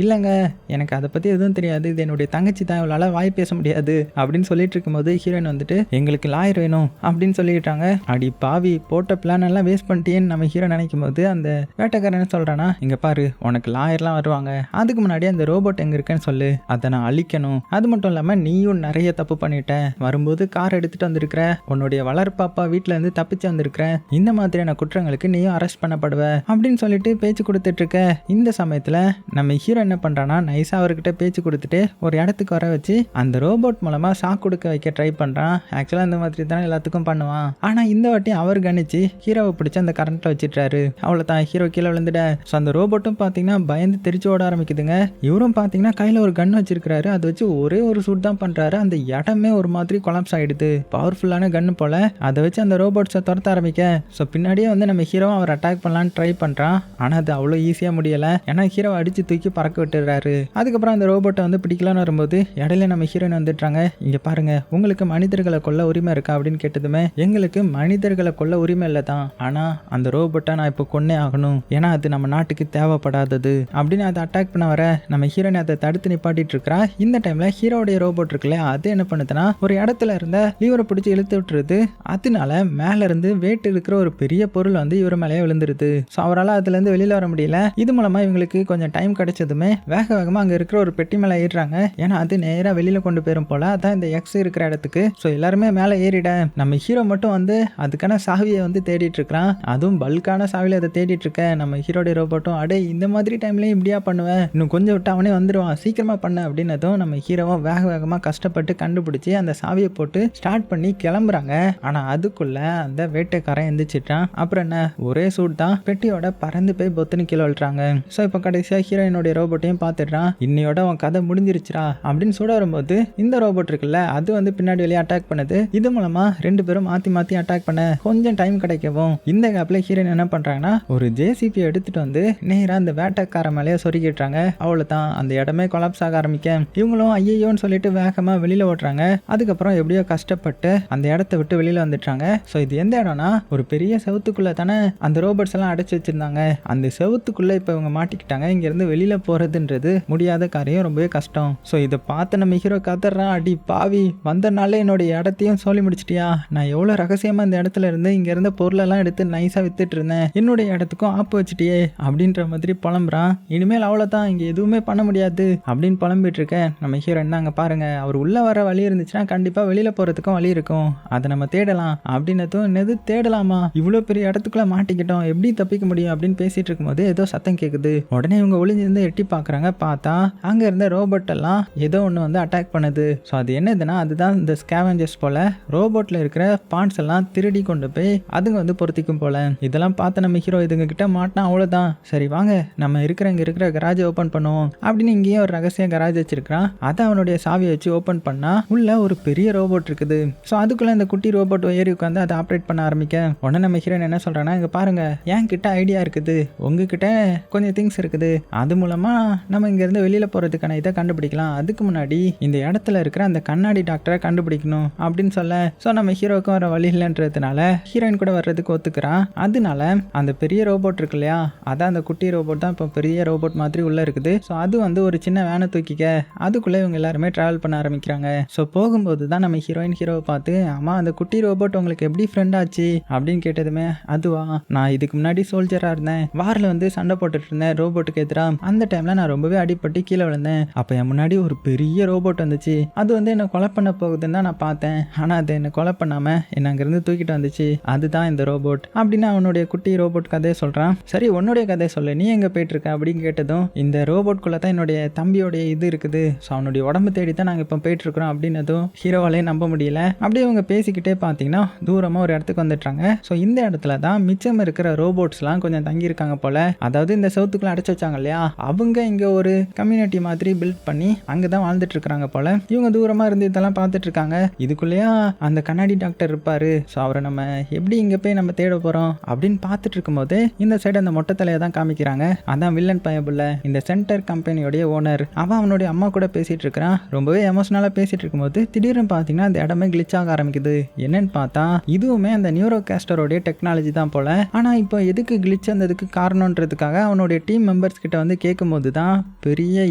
இல்லைங்க எனக்கு அதை பத்தி எதுவும் தெரியாது, இது என்னுடைய தங்கச்சி தான், இவளால வாய் பேச முடியாது அப்படின்னு சொல்லிட்டு இருக்கும்போது ஹீரோயின் வந்துட்டு எங்களுக்கு லாயர் வேணும் அப்படின்னு சொல்லிட்டாங்க. அடி பாவி, போட்ட பிளான் எல்லாம் வேஸ்ட் பண்ணிட்டேன்னு நம்ம ஹீரோ நினைக்கும் போது அந்த வேட்டைக்காரன் என்ன சொல்றானா இங்க பாரு, உனக்கு லாயர்லாம் வருவாங்க, அதுக்கு முன்னாடி அந்த ரோபோட் எங்க இருக்குன்னு சொல்லு, அதை நான் அழிக்கணும், அது மட்டும் இல்லாம நீயும் நிறைய தப்பு பண்ணிட்ட, வரும்போது கார் எடுத்துட்டு வந்திருக்கிற, உன்னுடைய வளர்ப்பாப்பா வீட்டுல இருந்து தப்பிச்சு வந்திருக்கிற, இந்த மாதிரியான குற்றங்களுக்கு நீயும் அரெஸ்ட் பண்ணப்படுவ அப்படின்னு சொல்லிட்டு பேச்சு கொடுத்துட்டு இருக்க. இந்த சமயத்துல நம்ம ஹீரோ என்ன பண்றானா நைஸா அவர்கிட்ட பேச்சு கொடுத்துட்டு ஒரு இடத்துக்கு வர வச்சு அந்த ரோபோட் மூலமா ஷாக் கொடுக்க வைக்க ட்ரை பண்றான். ஆக்சுவலா இந்த மாதிரி தானே எல்லாத்துக்கும் பண்ணுவான், ஆனா இந்த வாட்டி அவர் கணிச்சு ஹீரோவை பிடிச்சி அந்த கரண்ட்ல வச்சிட்டாரு. அவ்வளவுதான், ஹீரோ கீழே விழுந்துட. ஸோ அந்த ரோபோட்டும் பாத்தீங்கன்னா பயந்து தெரிச்சு ஓட ஆரம்பிக்குதுங்க. இவரும் பாத்தீங்கன்னா கையில ஒரு கன் வச்சிருக்காரு, அதை வச்சு ஒரே ஒரு ஷூட் தான் பண்றாரு. அந்த இடமே ஒரு மாதிரி கொலாப்ஸ் ஆயிடுது. பவர்ஃபுல்லான கன்னு போல. அதை வச்சு அந்த ரோபோட்ஸை துரத்த ஆரம்பிக்க. ஸோ பின்னாடியே வந்து நம்ம ஹீரோ அவர் அட்டாக் பண்ணலான்னு ட்ரை பண்றான். ஆனா அது அவ்வளோ ஈஸியா முடியல. ஏன்னா ஹீரோ அடிச்சு தூக்கி பறக்க விட்டுறாரு. அதுக்கப்புறம் அந்த ரோபோட்டை வந்து பிடிக்கலான்னு வரும்போது இடையில நம்ம ஹீரோயின் வந்துட்டாங்க. இங்க பாருங்க, உங்களுக்கு மனிதர்களை கொல்ல உரிமை இருக்கா அப்படின்னு கேட்டதுமே எங்களுக்கு மனிதர்களை கொல்ல உரிமை இல்லை தான், ஆனா அந்த ரோபோட்டை நான் இப்போ கொன்னே ஆகணும், ஏன்னா அது நம்ம நாட்டுக்கு தேவைப்படாதது அப்படின்னு அதை அட்டாக் பண்ண வர நம்ம ஹீரோயின் அதை தடுத்து நிப்பாட்டிட்டு இருக்கா. இந்த டைம்ல ஹீரோடைய ரோபோட் இருக்குல்ல, அது என்ன பண்ணுதுன்னா ஒரு இடத்துல இருந்த லீவரை பிடிச்சி இழுத்து விட்டுருது. அதனால மேல இருந்து வெயிட் இருக்கிற ஒரு பெரிய பொருள் வந்து இவர் மேலேயே விழுந்துருது. ஸோ அவரால் அதுல இருந்து வெளியில வர முடியல. இது மூலமா இவங்களுக்கு கொஞ்சம் டைம் கிடைச்சதுமே வேகமா அங்க இருக்கிற ஒரு பெட்டி மேல ஏறுறாங்க. ஏன்னா அது நேரா வெளியில கொண்டு போயிரும் போல. அதான் இந்த எக்ஸ் இருக்கிற இடத்துக்கு. ஸோ எல்லாருமே மேல ஏறிட நம்ம ஹீரோ மட்டும் வந்து அதுக்கான சாவியை வந்து தேடிட்டு இருக்கிறான். அதுவும் பல்கான சாவியில அதை தேடிட்டு இருக்க. நம்ம ஹீரோடைய ரோபோட்டும் அடே இந்த மாதிரி டைம்லயும் இப்படியா பண்ணுவேன், இன்னும் கொஞ்சம் விட்டு அவனே வந்துடுவான், சீக்கிரமா பண்ண அப்படின்னதும் நம்ம ஹீரோவும் வேகமா கஷ்டப்பட்டு கண்டுபிடிச்சி அந்த சாவியை போட்டு ஸ்டார்ட் பண்ணி கிளம்புறாங்க. ஆனா அதுக்குள்ள அந்த வேட்டைக்காரன் எந்திரிச்சிட்டான். அப்புறம் என்ன, ஒரே சூட் தான், பெட்டியோட பறந்து போய் பொத்துன்னு கீழே விழுறாங்க. ஸோ இப்போ கடைசியா ஹீரோயினுடைய ரோபோட்டையும் பார்த்துடுறான். இன்னையோட அவன் கதை முடிஞ்சிருச்சுரா அப்படின்னு சுட வரும்போது இந்த ரோபோட் இருக்குல்ல, அது வந்து பின்னாடி வெளியே அட்டாக் பண்ணுது. இது மூலமா ரெண்டு பேரும் மாத்தி அட்டாக் பண்ண கொஞ்சம் டைம் கிடைக்கவும் இந்த கேப்ல ஹீரோயின் என்ன பண்றாங்கன்னா ஒரு JCB எடுத்துட்டு வந்து நேரா அந்த வேட்டைக்கார மேலேயே சொருகிட்டுறாங்க. அவ்வளவுதான், அந்த இடமே கொலாப்ஸ் ஆக ஆரம்பிக்க இவங்களும் ஐயோன்னு சொல்லிட்டு வேகமா வெளியில ஓட்டுறாங்க. அதுக்கப்புறம் எப்படியோ கஷ்டப்பட்டு அந்த இடத்த விட்டு வெளியில வந்துட்டாங்க. ஸோ இது எந்த இடம்னா ஒரு பெரிய செவத்துக்குள்ள தானே அந்த ரோபோட்ஸ் எல்லாம் அடைச்சு வச்சிருந்தாங்க. அந்த செவத்துக்குள்ள இப்ப இவங்க மாட்டிக்கிட்டாங்க. இங்க இருந்து வெளியில போறதுன்றது முடியாத காரியம், ரொம்பவே கஷ்டம். ஸோ இதை பார்த்து நம்ம ஹீரோ கதறான், அடி பாவி, வந்தனால என்னோட இடத்தையும் சொல்லி முடிச்சிட்டியா, நான் எவ்வளவு ரகசியமா இந்த இடத்துல இருந்து இங்க இருந்த பொருளெல்லாம் எடுத்து நைஸா வித்துட்டு இருந்தேன், என்னுடைய இடத்துக்கும் ஆப்பு வச்சுட்டியே அப்படின்ற மாதிரி புலம்புறான். இனிமேல் அவ்வளவுதான், இங்க எதுவுமே பண்ண முடியாது அப்படின்னு புலம்பிட்டு இருக்க. நம்ம ஹீரோ என்ன அங்க பாருங்க, பாருங்க அவர் உள்ள வர வழி இருந்துச்சுன்னா கண்டிப்பா வெளியில போறதுக்கும் வழி இருக்கும், அதை நம்ம தேடலாம் அப்படின்னதும் என்னது தேடலாமா, இவ்வளவு பெரிய இடத்துக்குள்ள மாட்டிக்கிட்டோம், எப்படி தப்பிக்க முடியும் அப்படின்னு பேசிட்டு இருக்கும்போது ஏதோ சத்தம் கேக்குது. உடனே இவங்க ஒளிஞ்சிருந்து எட்டி பாக்குறாங்க. பார்த்தா அங்க இருந்த ரோபோட் எல்லாம் ஏதோ ஒண்ணு வந்து அட்டாக் பண்ணுது. ஸோ அது என்னதுன்னா அதுதான் இந்த ஸ்கேவெஞ்சர்ஸ் போல ரோபோட்ல இருக்கிற பார்ட்ஸ் எல்லாம் திருடி கொண்டு போய் அதுங்க வந்து பொருத்திக்கும் போல. இதெல்லாம் பார்த்து நம்ம ஹீரோ இதுங்க கிட்ட மாட்டினா அவ்வளவுதான், சரி வாங்க நம்ம இங்க இருக்கிற கராஜ் ஓபன் பண்ணுவோம் அப்படின்னு இங்கேயே ஒரு ரகசிய கராஜ் வச்சிருக்கான். அதை அவனுடைய சாவியை வச்சு ஓபன் பண்ணா உள்ள ஒரு பெரிய ரோபோட் இருக்குது. ஸோ அதுக்குள்ள இந்த குட்டி ரோபோட் ஏறி உட்காந்து அதை ஆப்ரேட் பண்ண ஆரம்பிக்க உடனே நம்ம ஹீரோயின் என்ன சொல்றான்னா, இங்க பாருங்க என் கிட்ட ஐடியா இருக்குது, உங்ககிட்ட கொஞ்சம் திங்ஸ் இருக்குது, அது மூலமா நம்ம இங்க இருந்து வெளியில போறதுக்கான இதை கண்டுபிடிக்கலாம், அதுக்கு முன்னாடி இந்த இடத்துல இருக்கிற அந்த கண்ணாடி டாக்டரை கண்டுபிடிக்கணும் அப்படின்னு சொல்ல. ஸோ நம்ம ஹீரோக்கும் வர வழி இல்லைன்றதுனால ஹீரோயின் கூட வர்றதுக்கு ஒத்துக்கிறான். அதனால அந்த பெரிய ரோபோட் இருக்கு இல்லையா, அதான் அந்த குட்டி ரோபோட் தான் இப்போ பெரிய ரோபோட் மாதிரி உள்ள இருக்குது. ஸோ அது வந்து ஒரு சின்ன வேனை தூக்கிக்க அதுக்குள்ளே இவங்க எல்லாருமே டிராவல் பண்ண ஆரம்பிக்கிறாங்க. ஸோ போகும்போது தான் நம்ம ஹீரோவை பார்த்து, ஆமா அந்த குட்டி ரோபோட் உங்களுக்கு எப்படி ஃப்ரெண்ட் ஆச்சு அப்படின்னு கேட்டதுமே, அதுவா நான் இதுக்கு முன்னாடி சோல்ஜரா இருந்தேன், வாரில் வந்து சண்டை போட்டுட்டு இருந்தேன் ரோபோட்டுக்கு எதிராக, அந்த டைம்ல நான் ரொம்பவே அடிப்பட்டு கீழே விழுந்தேன், அப்போ என் முன்னாடி ஒரு பெரிய ரோபோட் வந்துச்சு, அது வந்து என்னை கொலை பண்ண போகுதுன்னு தான் நான் பார்த்தேன், ஆனால் அது என்னை கொலை பண்ணாம என்னை அங்கிருந்து தூக்கிட்டு வந்துச்சு, அதுதான் இந்த ரோபோட் அப்படின்னு அவனுடைய குட்டி ரோபோட் கதையை சொல்றான். சரி உன்னுடைய கதையை சொல்லு, நீ எங்க போயிட்டு இருக்க அப்படின்னு கேட்டதும், இந்த ரோபோட்குள்ள தான் என்னுடைய தம்பியோடைய இது இருக்குது, ஸோ அவனுடைய உடம்பு தேடி தான் நாங்கள் இப்போ போயிட்டு இருக்கிறோம் அப்படின்னதும் ஹீரோவாலே நம்ப முடியல. அப்படியே அவங்க பேசிக்கிட்டே பார்த்தீங்கன்னா தூரமாக ஒரு இடத்துக்கு வந்துட்டாங்க. ஸோ இந்த இடத்துல தான் மிச்சம் இருக்கிற ரோபோட்ஸ்லாம் கொஞ்சம் தங்கியிருக்காங்க போல, அதாவது இந்த சவுத்துக்குள்ள அடைச்சு வச்சாங்க இல்லையா, அவங்க இங்கே ஒரு கம்யூனிட்டி மாதிரி பில்ட் பண்ணி அங்கே தான் வாழ்ந்துட்டு இருக்கிறாங்க போல. இவங்க தூரமாக இருந்து இதெல்லாம் பார்த்துட்டு இருக்காங்க. இதுக்குள்ளேயா அந்த கண்ணாடி டாக்டர் இருப்பாரு, ஸோ அவரை நம்ம எப்படி இங்கே போய் நம்ம தேட போகிறோம் அப்படின்னு பார்த்துட்டு இருக்கும்போது இந்த சைடு அந்த மொட்டை தலையை தான் காமிக்கிறாங்க. அதான் வில்லன் பயபுள்ள இந்த சென்டர் கம்பெனியோடைய ஓனர். அவன் அவனுடைய அம்மா கூட பேசிட்டு இருக்கிறான். ரொம்பவே எமோஷனலாக பேசிட்டு இருக்கும்போது திடீர்னு பார்த்தீங்கன்னா அந்த இடமே கிளிச் ஆக ஆரம்பிக்குது. என்னன்னு பார்த்தா இதுவுமே அந்த நியூரோ கேஸ்டரோடைய டெக்னாலஜி தான் போல. ஆனால் இப்போ எதுக்கு கிளிச் வந்ததுக்கு காரணம்ன்றதுக்காக அவனுடைய டீம் மெம்பர்ஸ் கிட்ட வந்து கேட்கும்போது தான் பெரிய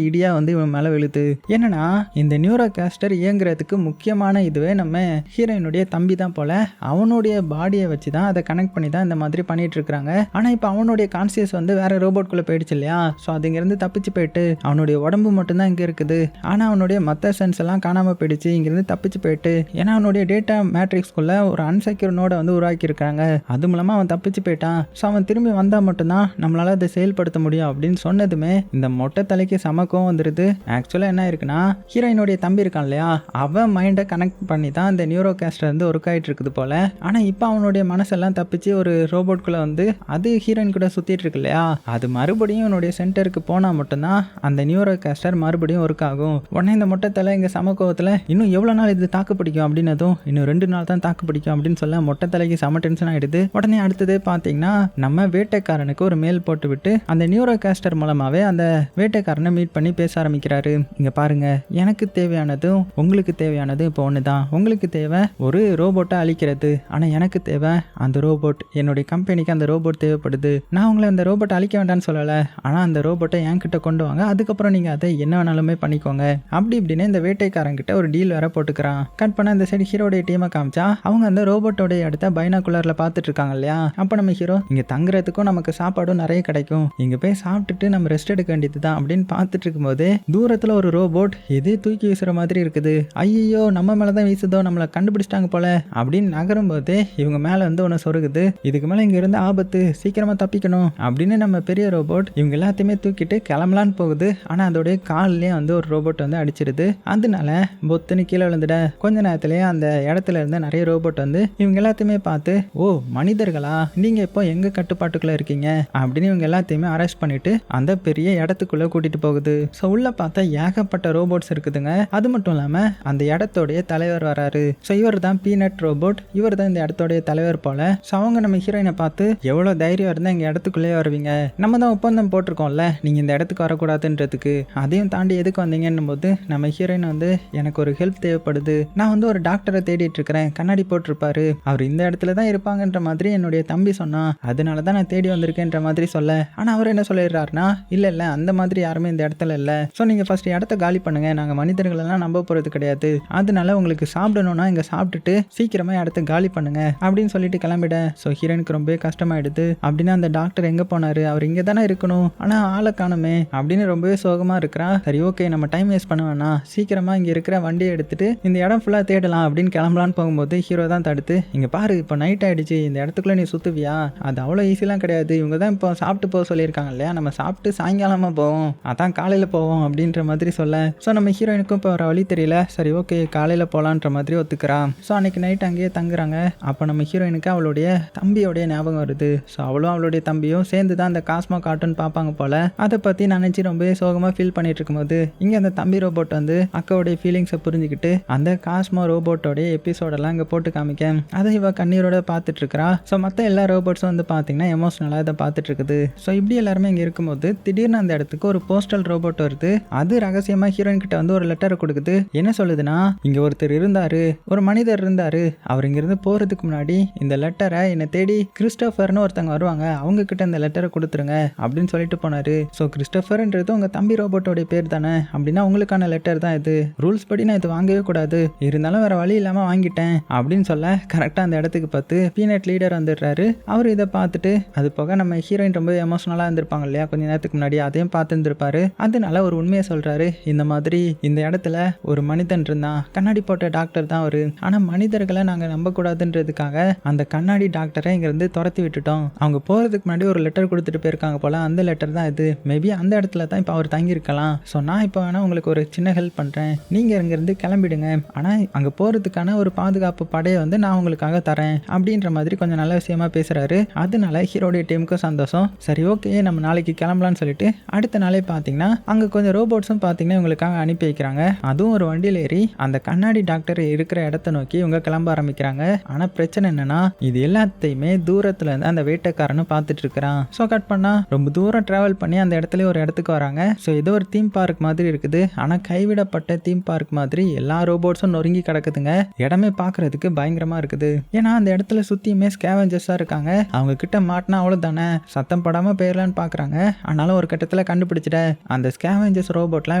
இடியா வந்து இவன் மேலே விழுது. என்னன்னா இந்த நியூரோ கேஸ்டர் இயங்குறதுக்கு முக்கியமான இதுவே நம்ம ஹீரோயினுடைய தம்பி தான் போல. அவனுடைய பாடியை வச்சு தான் அதை கனெக்ட் பண்ணி தான் இந்த மாதிரி பண்ணிட்டு இருக்காங்க. ஆனால் இப்போ அவனுடைய கான்சியஸ் வந்து வேற ரோபோட்குள்ளே போயிடுச்சு இல்லையா, ஸோ அதுங்கிருந்து தப்பிச்சு போயிட்டு அவனுடைய உடம்பு மட்டும்தான் இங்கே இருக்குது. ஆனால் அவனுடைய மற்ற சென்ஸ் எல்லாம் காணாமல் போயிடுச்சு, இங்கிருந்து தப்பிச்சு போயிட்டு. ஏன்னா அவனுடைய டேட்டா மேட்ரிக்ஸ்குள்ள ஒரு அன்செக்யூர் நோடை வந்து உருவாக்கி இருக்காங்க, அது மூலமா அவன் தப்பிச்சு போயிட்டான். ஸோ அவன் திரும்பி வந்தால் மட்டும்தான் நம்மளால அதை செயல்படுத்த முடியும் அப்படின்னு சொன்னதுமே இந்த மொட்டை தலைக்கு சமக்கம் வந்துடுது. ஆக்சுவலாக என்ன இருக்குன்னா ஹீரோயினுடைய தம்பி இருக்கான் இல்லையா, அவன் மைண்டை கனெக்ட் பண்ணி தான் இந்த நியூரோ கேஸ்டர் வந்து ஒர்க் ஆகிட்டு இருக்குது போல. ஆனால் இப்போ அவனுடைய மனசெல்லாம் தப்பிச்சு ஒரு ரோபோட்குள்ளே வந்து அது ஹீரோயின் கூட சுற்றிட்டு இருக்கு இல்லையா, அது மறுபடியும் அவனுடைய சென்டருக்கு போனால் மட்டும்தான் அந்த நியூரோ கேஸ்டர் மறுபடியும் ஒர்க் ஆகும். உடனே இந்த மொட்டை தலை இங்கே சமக்கோவத்தில் இன்னும் எவ்வளோ நாள் இது தாக்கு பிடிக்கும் அப்படின்னதும், இன்னும் 2 நாள் தான் தாக்கு பிடிக்கும் அப்படின்னு சொல்ல மொட்டை தலைக்கு செம டென்ஷன் ஆகிடுது. உடனே அடுத்ததே பார்த்தீங்கன்னா நம்ம வேட்டைக்காரனுக்கு ஒரு மேல் போட்டு விட்டு அந்த நியூரோ கேஸ்டர் மூலமாகவே அந்த வேட்டைக்காரனை மீட் பண்ணி பேச ஆரம்பிக்கிறாரு. இங்கே பாருங்க, எனக்கு தேவையானதும் உங்களுக்கு தேவையானது இப்போ ஒன்று தான். உங்களுக்கு தேவை ஒரு ரோபோட்டை அழிக்கிறது, ஆனால் எனக்கு தேவை அந்த ரோபோட். என்னுடைய கம்பெனிக்கு அந்த ரோபோட் தேவைப்படுது. நான் உங்களை அந்த ரோபோட்டை அழிக்க வேண்டாம்னு சொல்லலை, ஆனால் அந்த ரோபோட்டை என்கிட்ட கொண்டு வாங்க, அதுக்கப்புறம் நீங்கள் அதை என்ன வேணாலுமே பண்ணிக்கோங்க அப்படி இப்படின்னு இந்த வேட்டைக்காரங்கிட்ட ஒரு டீல் வேற போட்டுக்கிறான். கட் பண்ண இந்த சைடு ஹீரோடைய டீமை காமிச்சா அவங்க அந்த ரோபோட்டோடைய இடத்த பைனாகுலர்ல பார்த்துட்டு இருக்காங்க இல்லையா. அப்போ நம்ம ஹீரோ இங்கே தங்குறதுக்கும் நமக்கு சாப்பாடும் நிறைய கிடைக்கும், இங்கே போய் சாப்பிட்டுட்டு நம்ம ரெஸ்ட் எடுக்க வேண்டியது தான் அப்படின்னு பார்த்துட்டு இருக்கும்போது தூரத்தில் ஒரு ரோபோட் எதே தூக்கி வீசுற மாதிரி இருக்குது. ஐயோ நம்ம மேலே தான் வீசுதோ, நம்மளை கண்டுபிடிச்சிட்டாங்க போல அப்படின்னு நகரும் போது இவங்க மேலே வந்து ஒன்று சொருகுது. இதுக்கு மேலே இங்கே இருந்து ஆபத்து, சீக்கிரமாக தப்பிக்கணும் அப்படின்னு நம்ம பெரிய ரோபோட் இவங்க எல்லாத்தையுமே தூக்கிட்டு கிளம்பலான்னு போகுது. ஆனால் அதோடைய காலிலேயே வந்து ஒரு ரோபோட் வந்து அடிச்சிருது. அதனால பொத்துன்னு கீழே விழுந்துட கொஞ்ச நேரத்திலேயே அந்த இடத்துல இருந்த நிறைய ரோபோட் வந்து இவங்க எல்லாத்தையுமே பார்த்து, ஓ மனிதர்களா, நீங்க இப்போ எங்க கட்டுப்பாட்டுக்குள்ள இருக்கீங்க அப்படின்னு இவங்க எல்லாத்தையுமே அரெஸ்ட் பண்ணிட்டு அந்த பெரிய இடத்துக்குள்ள கூட்டிட்டு போகுது. ஸோ உள்ள பார்த்தா ஏகப்பட்ட ரோபோட்ஸ் இருக்குதுங்க. அது மட்டும் இல்லாம அந்த இடத்தோடைய தலைவர் வராரு. ஸோ இவர் தான் பீனட் ரோபோட், இவர் தான் இந்த இடத்தோடைய தலைவர் போல. ஸோ அவங்க நம்ம ஹீரோயினை பார்த்து, எவ்வளோ தைரியம் இருந்தால் எங்கள் இடத்துக்குள்ளேயே வருவீங்க, நம்ம தான் ஒப்பந்தம் போட்டிருக்கோம்ல நீங்கள் இந்த இடத்துக்கு வரக்கூடாதுன்றதுக்கு, அதையும் தாண்டி எதுக்கு வந்தீங்கன்னும் போது நம்ம ஹீரோயின் வந்து, எனக்கு ஒரு ஹெல்ப் தேவைப்படுது, நான் வந்து ஒரு டாக்டரை தேடிட்டு இருக்கிறேன், கண்ணாடி போட்டிருப்பாரு, அவர் இந்த இடத்துல தான் இருப்பாங்கன்ற மாதிரி என்னுடைய தம்பி சொன்னா, அதனால தான் நான் தேடி வந்திருக்கேன்ற மாதிரி சொல்ல. ஆனால் அவர் என்ன சொல்லிடுறாருன்னா, இல்லை அந்த மாதிரி யாருமே இந்த இடத்துல இல்லை, ஸோ நீங்கள் ஃபர்ஸ்ட் இடத்த காலி பண்ணுங்க, நாங்கள் மனிதர்களெல்லாம் நம்ப போகிறது கிடையாது, அதனால உங்களுக்கு சாப்பிடணும்னா இங்கே சாப்பிட்டுட்டு சீக்கிரமாக இடத்த காலி பண்ணுங்க அப்படின்னு சொல்லிட்டு கிளம்பிட. ஸோ ஹீரோனுக்கு ரொம்பவே கஷ்டமாயிடுது. அப்படின்னா அந்த டாக்டர் எங்கே போனாரு, அவர் இங்கே தானே இருக்கணும், ஆனால் ஆளை காணுமே அப்படின்னு ரொம்பவே சோகமாக இருக்கிறா. சரி ஓகே, நம்ம டைம் வேஸ்ட் பண்ண வேணாம், சீக்கிரமாக இங்கே இருக்கிற வண்டியை எடுத்துட்டு இந்த இடம் ஃபுல்லாக தேடலாம் அப்படின்னு கிளம்பலான்னு போகும்போது ஹீரோ தான் தடுத்து, இங்கே பாரு இப்போ நைட் ஆகிடுச்சு, இந்த இடத்துக்குள்ளே நீ சுற்றுவியா, அது அவ்வளோ ஈஸிலாம் கிடையாது, இவங்க தான் இப்போ சாப்பிட்டு போக சொல்லியிருக்காங்க இல்லையா, நம்ம சாப்பிட்டு சாயங்காலமாக போவோம், அதான் காலையில் போவோம் அப்படின்ற மாதிரி சொல்ல, ஸோ நம்ம ஹீரோயினுக்கும் இப்போ வர வழி தெரியல, சரி ஓகே காலையில் போகலான்ற மாதிரி ஒத்துக்கிறான். ஸோ அன்றைக்கி நைட் அங்கேயே தங்குறாங்க. அப்போ நம்ம ஹீரோயினுக்கு அவளுடைய தம்பியோடைய ஞாபகம் வருது. ஸோ அவளும் அவளுடைய தம்பியும் சேர்ந்து தான் அந்த காஸ்மோ கார்ட்டூன் பார்ப்பாங்க போல. அதை பற்றி நினச்சி ரொம்பவே சோகமாக ஃபீல் பண்ணிட்டு இருக்கும்போது இங்கே அந்த தம்பி ரோபோட் வந்து அக்காவுடைய ஃபீலிங்ஸை புரிஞ்சுக்கிட்டு அந்த காஸ்மோ ரோபோட்டோடைய எபிசோடெல்லாம் இங்கே போட்டு காமிக்க அதை இவ கண்ணீரோட பார்த்துட்டு இருக்கிறா. ஸோ மற்ற எல்லா ரோபோட்ஸும் வந்து பார்த்தீங்கன்னா எமோஷனலாக இதை பார்த்துட்டு இருக்குது. ஸோ இப்படி எல்லாருமே இங்கே இருக்கும்போது திடீர்னு அந்த இடத்துக்கு ஒரு போஸ்டல் ரோபோட் வருது. அது ரகசியமாக ஹீரோயின் கிட்ட வந்து ஒரு லெட்டரை கொடுக்குது. என்ன சொல்லுதுன்னா, இங்கே ஒருத்தர் இருந்தாரு, ஒரு மனிதர் இருந்தாரு, அவர் இங்கிருந்து போகிறதுக்கு முன்னாடி இந்த லெட்டரை என்னை தேடி கிறிஸ்டோஃபர்னு ஒருத்தவங்க வருவாங்க, அவங்க கிட்ட இந்த லெட்டரை கொடுத்துருங்க அப்படின்னு சொல்லிட்டு போனாரு. ஸோ கிறிஸ்டோஃபர்ன்றது உங்க தம்பி ரோபோட்டோடைய பேர் தானே, அப்படின்னா உங்களுக்கான லெட்டர் தான் இது, ரூல்ஸ் படி நான் இது வாங்கவே கூடாது, இருந்தாலும் வேற வழி இல்லாமல் வாங்கிட்டேன் அப்படின்னு சொல்ல கரெக்டாக அந்த இடத்துக்கு பார்த்து பீனட் லீடர் வந்துடுறாரு. அவர் இதை பார்த்துட்டு, அது போக நம்ம ஹீரோயின் ரொம்ப எமோஷனலாக இருந்திருப்பாங்க இல்லையா கொஞ்ச நேரத்துக்கு முன்னாடி, அதையும் பார்த்து இருந்திருப்பாரு. அதனால ஒரு உண்மையை சொல்றாரு. இந்த மாதிரி இந்த இடத்துல ஒரு மனிதன் இருந்தான், கண்ணாடி போட்ட டாக்டர் தான் அவரு, ஆனா மனிதர்களை நாங்க நம்ப கூடாதுன்றதுக்காக அந்த கண்ணாடி டாக்டரை இங்க இருந்து துரத்தி விட்டுட்டோம். அவங்க போறதுக்கு முன்னாடி ஒரு லெட்டர் கொடுத்துட்டு போயிருக்காங்க போல, அந்த லெட்டர் தான் இது, மேபி அந்த இடத்துல தான் இப்போ அவர் தங்கி இருக்கலாம். ஸோ நான் இப்போ வேணா உங்களுக்கு ஒரு சின்ன ஹெல்ப் பண்றேன், நீங்க இங்கிருந்து கிளம்பிடுங்க, ஆனா அங்க போறதுக்கான ஒரு பாதுகாப்பு படையை வந்து நான் உங்களுக்காக தரேன் அப்படின்ற மாதிரி கொஞ்சம் நல்ல விஷயமா பேசுறாரு. அதனால ஹீரோடைய டீமுக்கும் சந்தோஷம். சரி ஓகே நம்ம நாளைக்கு கிளம்பலாம்னு சொல்லிட்டு அடுத்த நாளே பார்த்தீங்கன்னா அங்கே கொஞ்சம் ரோபோட்ஸும் பார்த்தீங்கன்னா இவங்களுக்காக அனுப்பி வைக்கிறாங்க. அதுவும் ஒரு வண்டியில் ஏறி அந்த கண்ணாடி டாக்டர் இருக்கிற இடத்த நோக்கி இவங்க கிளம்ப ஆரம்பிக்கிறாங்க. ஆனால் பிரச்சனை என்னன்னா, இது எல்லாத்தையுமே தூரத்துல இருந்து அந்த வேட்டைக்காரனும் பார்த்துட்டு இருக்கிறான். ஸோ கட் பண்ணா ரொம்ப தூரம் டிராவல் பண்ணி அந்த இடத்துல ஒரு இடத்துக்கு வராங்க. ஸோ ஏதோ ஒரு தீம் பார்க் மாதிரி இருக்குது, ஆனால் கைவிடப்பட்ட தீம் பார்க் மாதிரி எல்லா ரோபோட்ஸும் நொறுங்கி கிடக்குதுங்க. இடமே பார்க்கறதுக்கு பயங்கரமா இருக்குது. ஏன்னா அந்த இடத்துல சுத்தியுமே ஸ்கேவெஞ்சர்ஸா இருக்காங்க. அவங்க கிட்ட மாட்டினா அவ்வளவுதானே, சத்தம் படாம போயிடலான்னு பாக்குறாங்க. ஆனாலும் ஒரு கட்டத்துல கண்டுபிடிச்சிட்ட அந்த ஸ்கேவெஞ்சர்ஸ் ரோபோட்லாம்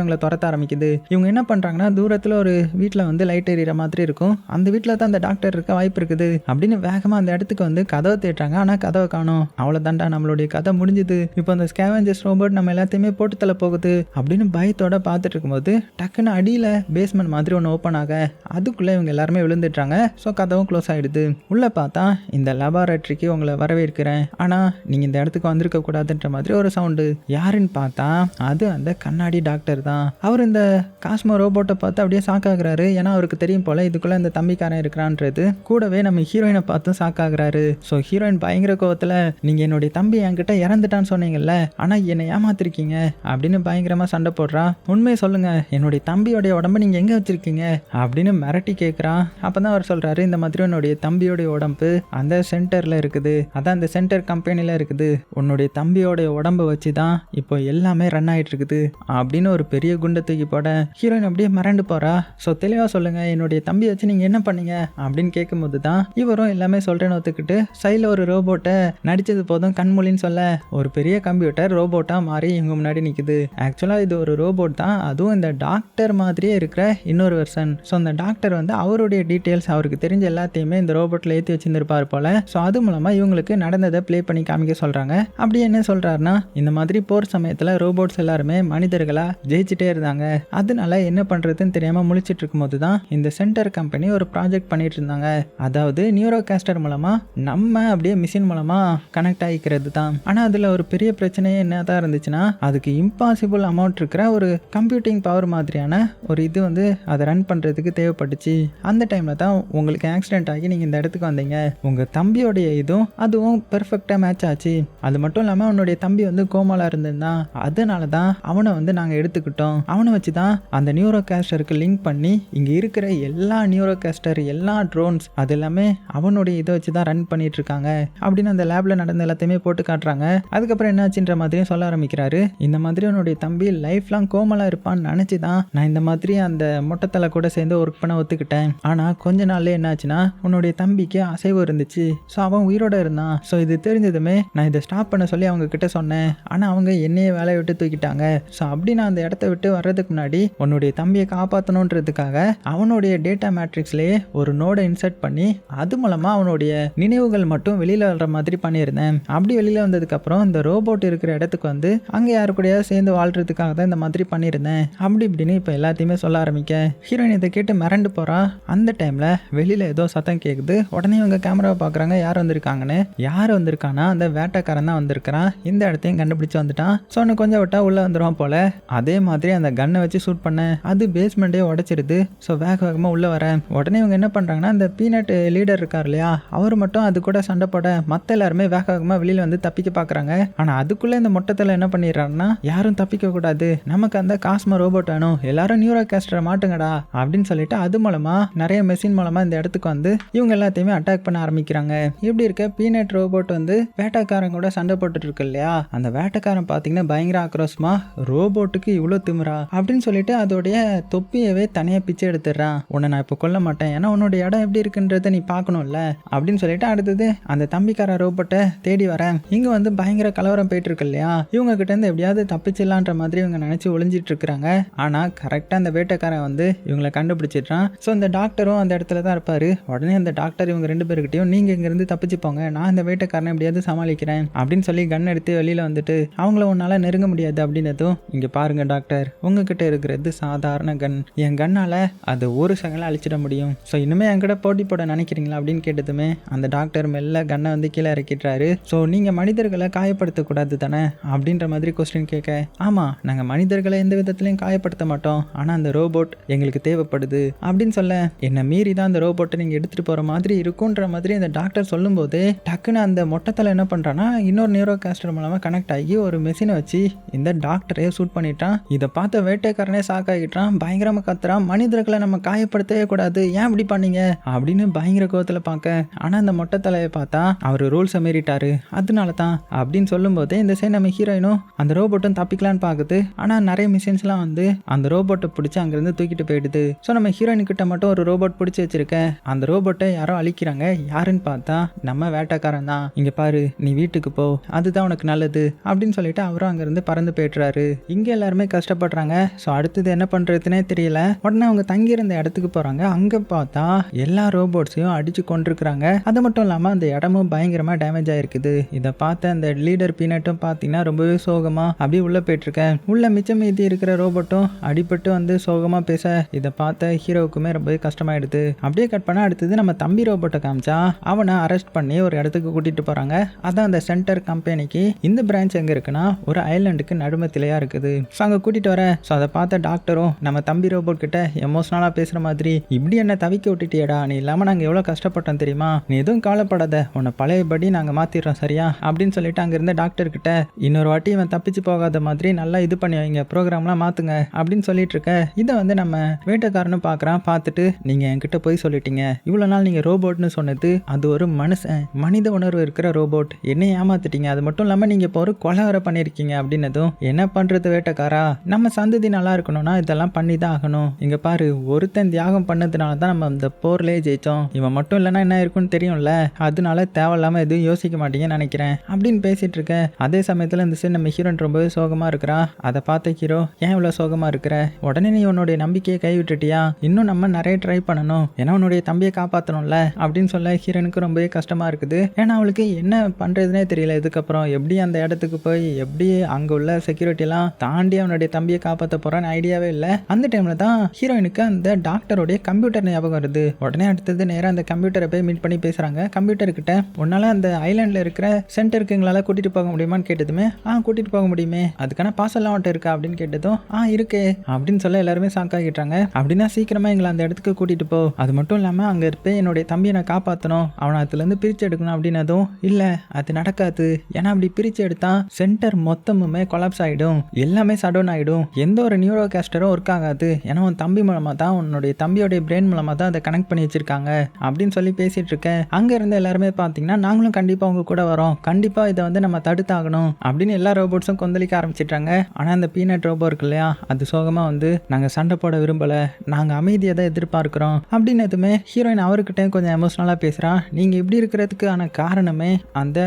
இவங்களை துரத்த ஆரம்பிக்குது. இவங்க என்ன பண்றாங்கன்னா, தூரத்துல ஒரு வீட்டுல வந்து லைட் எரியற மாதிரி இருக்கும், அந்த வீட்டுல தான் அந்த டாக்டர் இருக்க வாய்ப்பு இருக்குது அப்படின்னு வேகமா அந்த இடத்துக்கு வந்து கதவை தேடுறாங்க. ஆனா கதவை காணோம். அவ்வளவுதான்டா, நம்மளுடைய கதை முடிஞ்சுது, இப்போ அந்த ஸ்கேவெஞ்சர்ஸ் ரோபோட் நம்ம எல்லாத்தையுமே போட்டு தள்ள போகுது அப்படின்னு பயத்தோட பார்த்துட்டு இருக்கும்போது டக்குன்னு அடியில பேஸ்மெண்ட் மாதிரி ஒன்று ஓப்பன் ஆக அதுக்குள்ள இவங்க எல்லாருமே விழுந்துட்டாங்க. ஸோ கதவும் க்ளோஸ் ஆயிடுது. உள்ள பார்த்தா, இந்த லேபார்டரிக்கு உங்களை வரவேற்கிறேன், ஆனா நீங்க இந்த இடத்துக்கு வந்திருக்க கூடாதுன்ற மாதிரி ஒரு சவுண்டு. யாருன்னு பார்த்தா அது அந்த கண்ணாடி டாக்டர் தான். அவர் இந்த காஸ்மோ ரோபோட்டை பார்த்து அப்படியே சாக்காகிறாரு. ஏன்னா அவருக்கு தெரியும் போல இதுக்குள்ள இந்த தம்பிக்காரன் இருக்கிறான்றது. கூடவே நம்ம ஹீரோயினை பார்த்தும் சாக்காகிறாரு. ஸோ ஹீரோயின் பயங்கர கோவத்துல, நீங்க என்னுடைய தம்பி என்கிட்ட இறந்துட்டான்னு சொன்னீங்கல்ல, ஆனா என்னை ஏமாத்திருக்கீங்க அப்படின்னு பயங்கரமா சண்டை போடுறா. உண்மையை சொல்லுங்க, என்னுடைய தம்பியோடைய உடம்பு நீங்க எங்க வச்சிருக்கீங்க அப்படின்னு மிரட்டி கேட்குறான். அப்பதான் அவர் சொல்றாரு, இந்த மாதிரி உன்னுடைய தம்பியோடைய உடம்பு அந்த சென்டர்ல இருக்குது, அதான் அந்த சென்டர் கம்பெனில இருக்குது, உன்னுடைய தம்பியோடைய உடம்பை வச்சு தான் இப்போ எல்லாமே ரன் ஆயிட்டு இருக்குது அப்படின்னு ஒரு பெரிய குண்டை தூக்கி போட ஹீரோயின் அப்படியே மறண்டு போறா. ஸோ தெளிவா சொல்லுங்க, என்னுடைய தம்பி வச்சு நீங்க என்ன பண்ணீங்க அப்படின்னு கேட்கும்போது தான் இவரும் எல்லாமே சொல்றேன்னு ஒத்துக்கிட்டு சைடில் ஒரு ரோபோட்டை நடிச்சது போதும் கண்மொழின்னு சொல்ல ஒரு பெரிய கம்ப்யூட்டர் ரோபோட்டா மாறி இவங்க முன்னாடி நிக்குது. ஆக்சுவலா இது ஒரு ரோபோட் தான், அதுவும் இந்த டாக்டர் மாதிரியே இருக்கிற இன்னொரு வெர்ஷன். ஸோ அந்த டாக்டர் வந்து அவருடைய டீட்டெயில்ஸ் அவருக்கு தெரிஞ்ச எல்லாத்தையுமே இந்த ரோபோட்டில் ஏற்றி வச்சிருந்திருப்பார் போல. ஸோ அது மூலமா இவங்களுக்கு நடந்ததை ப்ளே பண்ணி காமிக்க சொல்றாங்க. அப்படி என்ன சொல்றாருன்னா, இந்த மாதிரி போர் சமயத்தில் ரோபோட்ஸ் எல்லாருமே மனிதர்களா ஜெயிச்சுட்டே இருந்தாங்க, அதனால என்ன பண்றதுன்னு தெரியாம முழிச்சிட்டு இருக்கும்போது தான் இந்த சென்டர் கம்பெனி ஒரு ப்ராஜெக்ட் பண்ணிட்டு இருந்தாங்க. அதாவது நியூரோ கேஸ்டர் மூலமா நம்ம அப்படியே மிஷின் மூலமா கனெக்ட் ஆகிக்கிறது தான். ஆனா அதுல ஒரு பெரிய பிரச்சனையே என்னதான் இருந்துச்சுன்னா, அதுக்கு இம்பாசிபிள் அமௌண்ட் இருக்கிற ஒரு கம்ப்யூட்டிங் பவர் மாதிரியான ஒரு இது வந்து அதை ரன் பண்றதுக்கு தேவைப்பட்டுச்சு. அந்த டைம்ல தான் உங்களுக்கு ஆக்சிடென்ட் ஆகி நீங்க இந்த இடத்துக்கு வந்தீங்க. உங்க தம்பியோடைய இதுவும் அதுவும் பெர்ஃபெக்டா மேட்ச் ஆச்சு. அது மட்டும் இல்லாம அவனுடைய தம்பி வந்து கோமாலா இருந்திருந்தான், அதனால தான் அவனை வந்து நாங்க எடுத்துக்கிட்டோம். அவனை வச்சு தான் அந்த நியூரோ கேஸ்டருக்கு லிங்க் பண்ணி இங்க இருக்கிற எல்லா நியூரோ கேஸ்டர், எல்லா ட்ரோன்ஸ் அது எல்லாமே அவனுடைய இதை வச்சு தான் ரன் பண்ணிட்டு இருக்காங்க அப்படின்னு அந்த லேப்ல நடந்த எல்லாத்தையுமே போட்டு காட்டுறாங்க. அதுக்கப்புறம் என்னாச்சுன்ற மாதிரியும் சொல்ல ஆரம்பிக்கிறாரு. இந்த மாதிரி உன்னுடைய தம்பி லைஃப் லாங் கோமலா இருப்பான்னு நினைச்சுதான் நான் இந்த மாதிரி அந்த மொட்டத்தலை கூட சேர்ந்து ஒர்க் பண்ண ஒத்துக்கிட்டேன். ஆனா கொஞ்ச நாள்ல என்னாச்சுன்னா, உன்னுடைய தம்பிக்கு அசைவு இருந்துச்சு, ஸோ அவன் உயிரோட இருந்தான். ஸோ இது தெரிஞ்சதுமே நான் இதை ஸ்டாப் பண்ண சொல்லி அவங்க கிட்ட சொன்னேன், ஆனா அவங்க என்னையே வேலையை விட்டு தூக்கிட்டாங்க. ஸோ அப்படி நான் அந்த இடத்த விட்டு வர்றதுக்கு முன்னாடி உன்னுடைய தம்பியை காப்பாற்றணுன்றதுக்காக அவனுடைய டேட்டா மேட்ரிக்ஸ்லேயே ஒரு நோடை இன்சர்ட் பண்ணி அது மூலமா அவனுடைய நினைவுகள் மட்டும் வெளியில வர்ற மாதிரி பண்ணியிருந்தேன். அப்படி வெளியில வந்ததுக்கு அப்புறம் இந்த ரோபோட் இருக்கிற இடத்துக்கு வந்து அங்க யாரு கூடயாவது சேர்ந்து வாழ்றதுக்காக தான் இந்த மாதிரி பண்ணியிருந்தேன். அப்படி இப்படின்னு இப்ப எல்லாத்தையுமே சொல்ல ஆரம்பிக்க ஹீரோயின் இதை கேட்டு மிரண்டு போறா. அந்த டைம்ல வெளியில ஏதோ சத்தம் கேக்குது. உடனே இவங்க கேமராவை பாக்குறாங்க, யார் வந்திருக்காங்கன்னு. யார் வந்திருக்கானா அந்த வேட்டைக்காரன் தான் வந்திருக்கிறான். இந்த இடத்தையும் கண்டுபிடிச்சு வந்துட்டான். ஸோ அவனு கொஞ்சம் விட்டா உள்ள வந்துடுவான் போல. அதே மாதிரி அந்த கன்னை வச்சு ஷூட் பண்ண அது பேஸ்மெண்ட்டே உடைச்சிருது. ஸோ வேகமா உள்ள வர உடனே இவங்க என்ன பண்றாங்கன்னா, அந்த பீனட் லீடர் இருக்கார் இல்லையா, அவர் மட்டும் அது கூட சண்டை போட மத்த எல்லாருமே வேகமா வெளியில வந்து தப்பிக்க பாக்குறாங்க. ஆனா அதுக்குள்ள இந்த மொட்டத்துல என்ன பண்ணிடுறாங்கன்னா, யாரும் தப்பிக்க கூடாது, நமக்கு அந்த காஸ்மோ ரோபோட் வேணும், எல்லாரும் நியூரோ கேஸ்டரை மாட்டுங்கடா அப்படின்னு சொல்லிட்டு அது மூலமா நிறைய மெஷின் மூலமா இந்த இடத்துக்கு வந்து இவங்க எல்லாத்தையுமே அட்டாக் பண்ண ஆரம்பிக்கிறாங்க. இப்படி இருக்க பீனட் ரோபோட் வந்து வேட்டைக்காரன் கூட சண்டை போட்டுட்டு இருக்கு இல்லையா, அந்த வேட்டைக்காரன் பாத்தீங்கன்னா பயங்கர ஆக்ரோஷமா, ரோபோட்டுக்கு இவ்வளவு திமிரா அப்படின்னு சொல்லிட்டு அதோடைய தொப்பியவே தனியா பிச்சை எடுத்துடுறான். உன்னை நான் இப்ப கொல்ல மாட்டேன், ஏன்னா உன்னோட இடம் எப்படி இருக்குன்றத நீ பார்க்கணும்ல அப்படின்னு சொல்லிட்டு அடுத்தது அந்த தம்பிக்கார ரோபோட்டை தேடி வரேன். இங்க வந்து பயங்கர கலவரம் போயிட்டு இருக்கு இல்லையா, இவங்க கிட்ட இருந்து எப்படியாவது தப்பிச்சிடலான்ற மாதிரி இவங்க நினைச்சு ஒளிஞ்சிட்டு இருக்கிறாங்க. ஆனா கரெக்டா அந்த வேட்டைக்காரன் வந்து இவங்களை கண்டுபிடிச்சிட்டான். ஸோ இந்த டாக்டரும் அந்த இடத்துல தான் இருப்பாரு. உடனே அந்த டாக்டர் இவங்க 2 பேருக்கிட்டையும் நீங்க இங்க இருந்து தப்பிச்சு போங்க, நான் இந்த வேட்டைக்காரனை எப்படியாவது சமாளிக்கிறேன் அப்படின்னு சொல்லி கன் எடுத்து வெளியில வந்துட்டு அவங்கள உன்னால நெருங்க முடியாது அப்படின்னதும், இங்க பாருங்க டாக்டர், உங்ககிட்ட இருக்கிறது சாதாரண கன், என் கண்ணால அது ஒரு செகண்ட்ல அழிச்சிட முடியும். ஸோ இனிமே என்கிட்ட போட்டி போட நினைக்கிறீங்களா அப்படின்னு கேட்டதுமே அந்த டாக்டர் மெல்ல கன்னை வந்து கீழே இறக்கிட்டாரு. ஸோ நீங்க மனிதர்களை காயப்படுத்தக்கூடாது தானே அப்படின்ற மாதிரி கொஸ்டின் கேட்க, ஆமா நாங்க மனிதர்களை எந்த விதத்திலையும் காயப்படுத்த மாட்டோம், ஆனா அந்த ரோபோட் எங்களுக்கு தேவைப்படுது அப்படின்னு சொல்ல, என்ன மீறி தான் அந்த ரோபோட்டை நீங்க எடுத்துட்டு போற மாதிரி இருக்குன்ற மாதிரி அந்த டாக்டர் சொல்லும் போது டக்குன்னு அந்த மொட்டத்தில் என்ன பண்றான்னா இன்னொரு நியூரோ கேஸ்டர் மூலமா கனெக்ட் ஆகி ஒரு மெஷினை வச்சு இந்த டாக்டரையே சூட் பண்ணிட்டான். இதை பார்த்த வேட்டைக்காரனே சாக்காகிட்டான், பயங்கரமா கத்துறான், மனிதர்களை நம்ம காயப்படுத்தவே கூடாது, ஏன் இப்படி பண்ணீங்க அப்படின்னு பயங்கர கோவத்துல பார்க்க. ஆனா அந்த மொட்டை தலையை பார்த்தா அவர் ரூல்ஸை மீறிட்டாரு, அதனால தான் அப்படின்னு சொல்லும் போதே இந்த சைடு நம்ம ஹீரோயினும் அந்த ரோபோட்டும் தப்பிக்கலான்னு பாக்குது. ஆனா நிறைய மிஷின்ஸ்லாம் வந்து அந்த ரோபோட்டை பிடிச்சி அங்கிருந்து தூக்கிட்டு போயிடுது. ஸோ நம்ம ஹீரோயின் கிட்ட மட்டும் ஒரு ரோபோட் பிடிச்சி வச்சிருக்க, அந்த ரோபோட்டை யாரோ அழிக்கிறாங்க. யாருன்னு பார்த்தா நம்ம வேட்டைக்காரன் தான். இங்க பாரு, நீ வீட்டுக்கு போ, அதுதான் உனக்கு நல்லது அப்படின்னு சொல்லிட்டு அவரும் அங்கிருந்து பறந்து போயிட்டுறாரு. இங்க எல்லாருமே கஷ்டப்படுறாங்க. ஸோ அடுத்தது என்ன பண்றதுன்னே தெரியல. உடனே அவங்க தங்கி இருந்த இடத்துக்கு போறாங்க. அங்க பார்த்தா எல்லா ரோபோட்ஸையும் அடிச்சு கொண்டிருக்கிறாங்க. அது மட்டும் இல்லாம அந்த இடமும் பயங்கரமா டேமேஜ் ஆயிருக்குது. இதை பார்த்த அந்த லீடர் பீனட்டும் பார்த்தீங்கன்னா ரொம்பவே சோகமா அப்படியே உள்ள போயிட்டு இருக்கேன். உள்ள மிச்சம் மீதி இருக்கிற ரோபோட்டும் அடிபட்டு வந்து சோகமா பேச இதை பார்த்த ஹீரோவுக்குமே ரொம்பவே கஷ்டமாயிடுது. அப்படியே கட் பண்ண அடுத்தது நம்ம தம்பி ரோபோட்டை காமிச்சா அவனை அரெஸ்ட் பண்ணி ஒரு இடத்துக்கு கூட்டிட்டு போறாங்க. அதான் அந்த சென்டர் கம்பெனிக்கு. இந்த பிரான்ச் எங்க இருக்குன்னா ஒரு ஐலாண்டுக்கு நடுமத்திலையா இருக்குது. ஸோ அங்க கூட்டிட்டு வர ஸோ அதை பார்த்த டாக்டரும் நம்ம தம்பி ரோபோட் கிட்ட எமோஷனலா பேசுற மாதிரி, இப்படி என்ன தவிக்க விட்டுட்டியடா, நீ இல்லாம நாங்க எவ்வளவு கஷ்டப்பட்டோம் தெரியுமா, நீ எதுவும் கவலைப்படாத, உன்னை பழையபடி நாங்க மாத்திடுறோம் சரியா அப்படின்னு சொல்லிட்டு அங்க இருந்த டாக்டர் கிட்ட இன்னொரு வாட்டி இவன் தப்பிச்சு போகாத மாதிரி நல்லா இது பண்ணி வைங்க, ப்ரோக்ராம்லாம் மாத்துங்க அப்படின்னு சொல்லிட்டு இருக்க. இதை வந்து நம்ம வேட்டைக்காரனும் பாக்குறான். பார்த்துட்டு நீங்க என்கிட்ட போய் சொல்லிட்டீங்க, இவ்வளவு நாள் நீங்க ரோபோட்னு சொன்னது அது ஒரு மனுஷன், மனித உணர்வு இருக்கிற ரோபோட், என்ன ஏமாத்திட்டீங்க, அது மட்டும் இல்லாம நீங்க இப்போ ஒரு கொலை வர பண்ணிருக்கீங்க அப்படின்னதும், என்ன பண்றது வேட்டைக்காரா, நம்ம சந்ததி நல்லா இருக்கணும்னா இதெல்லாம் பண்ணி தான் ஆகணும். இங்க பாரு, ஒருத்தன் தியாகம் பண்ணதுனால தான் நம்ம அந்த போர்லயே ஜெயிச்சோம், இவன் மட்டும் இல்லைன்னா என்ன இருக்குன்னு தெரியும்ல, அதனால தேவையில்லாம எதுவும் யோசிக்க மாட்டீங்கன்னு நினைக்கிறேன் அப்படின்னு பேசிட்டு இருக்க. அதே சமயத்துல இந்த சீன் நம்ம ஹீரோயின் ரொம்பவே சோகமா இருக்கிறா. அதை பார்த்த ஹீரோ, ஏன் இவ்வளவு சோகமா இருக்கிற, உடனே நீ உன்னுடைய நம்பிக்கையை கைவிட்டுட்டியா, இன்னும் நம்ம நிறைய ட்ரை பண்ணணும், ஏன்னா உன்னுடைய தம்பியை காப்பாற்றணும்ல அப்படின்னு சொல்ல ஹீரோனுக்கு ரொம்பவே கஷ்டமா இருக்குது. ஏன்னா அவளுக்கு என்ன பண்றதுனே தெரியல. இதுக்கப்புறம் எப்படி அந்த இடத்துக்கு போய் எப்படி அங்க உள்ள செக்யூரிட்டி எல்லாம் தாண்டி அவனுடைய தம்பியை காப்பாற்ற போறான்னு ஐடியாவே இல்லை. அந்த டைம்ல தான் ஹீரோயினுக்கு அந்த டாக்டருடைய கம்ப்யூட்டர் ஞாபகம் வருது. உடனே அடுத்தது நேரம் அந்த கம்ப்யூட்டரை போய் மீட் பண்ணி பேசுறாங்க. கம்ப்யூட்டர் கிட்ட உன்னால அந்த ஐலாண்ட்ல இருக்கிற சென்டருக்கு எங்களால கூட்டிட்டு போக முடியுமான்னு கேட்டதுமே, கூட்டிட்டு போக முடியுமே, அதுக்கான பாஸ் எல்லாம் வந்துட்டு இருக்கா அப்படின்னு கேட்டதும், இருக்கே அப்படின்னு சொல்ல எல்லாருமே ஷாக் ஆகிட்டாங்க. அப்படின்னா சீக்கிரமா எங்களை அந்த இடத்துக்கு கூட்டிட்டு போ, அது மட்டும் இல்லாம அங்க இருப்ப என்னுடைய தம்பியை நான் காப்பாற்றணும், அவனை அதுல இருந்து பிரிச்சு எடுக்கணும் அப்படின்னதும், இல்ல அது நடக்காது, ஏன்னா அப்படி பிரிச்சு எடுத்தா சென்டர் மொத்தமுமே கொலாப்ஸ் ஆயிடும், எல்லாமே சடவுன் ஆயிடும், எந்த ஒரு நியூரோ கேஸ்டரும் ஒர்க் ஆகாது, ஏன்னா உன் தம்பி மூலமா தான், உன்னுடைய தம்பியோடைய பிரெயின் மூலமா தான் அதை கனெக்ட் பண்ணி வச்சிருக்காங்க அப்படின்னு சொல்லி பேசிட்டு இருக்கேன். அங்க இருந்து எல்லாருமே பாத்தீங்கன்னா நாங்களும் கண்டிப்பா உங்க கூட வரோம், கண்டிப்பா இதை வந்து நம்ம தடுத்தாகணும் அப்படின்னு எல்லா ரோபோட்ஸும் கொந்தளிக்க ஆரம்பிச்சிட்டாங்க. ஆனா அந்த பீனட் ரோபோ இருக்கு இல்லையா, அது சோகமா வந்து நாங்க சண்டை போட விரும்பல, நாங்க அமைதியை தான் எதிர்பார்க்கிறோம் அப்படின்னு எதுவுமே ஹீரோயின் அவர்கிட்ட கொஞ்சம் எமோஷனலா பேசுறா. நீங்க இப்படி இருக்கிறதுக்கான காரணமே அந்த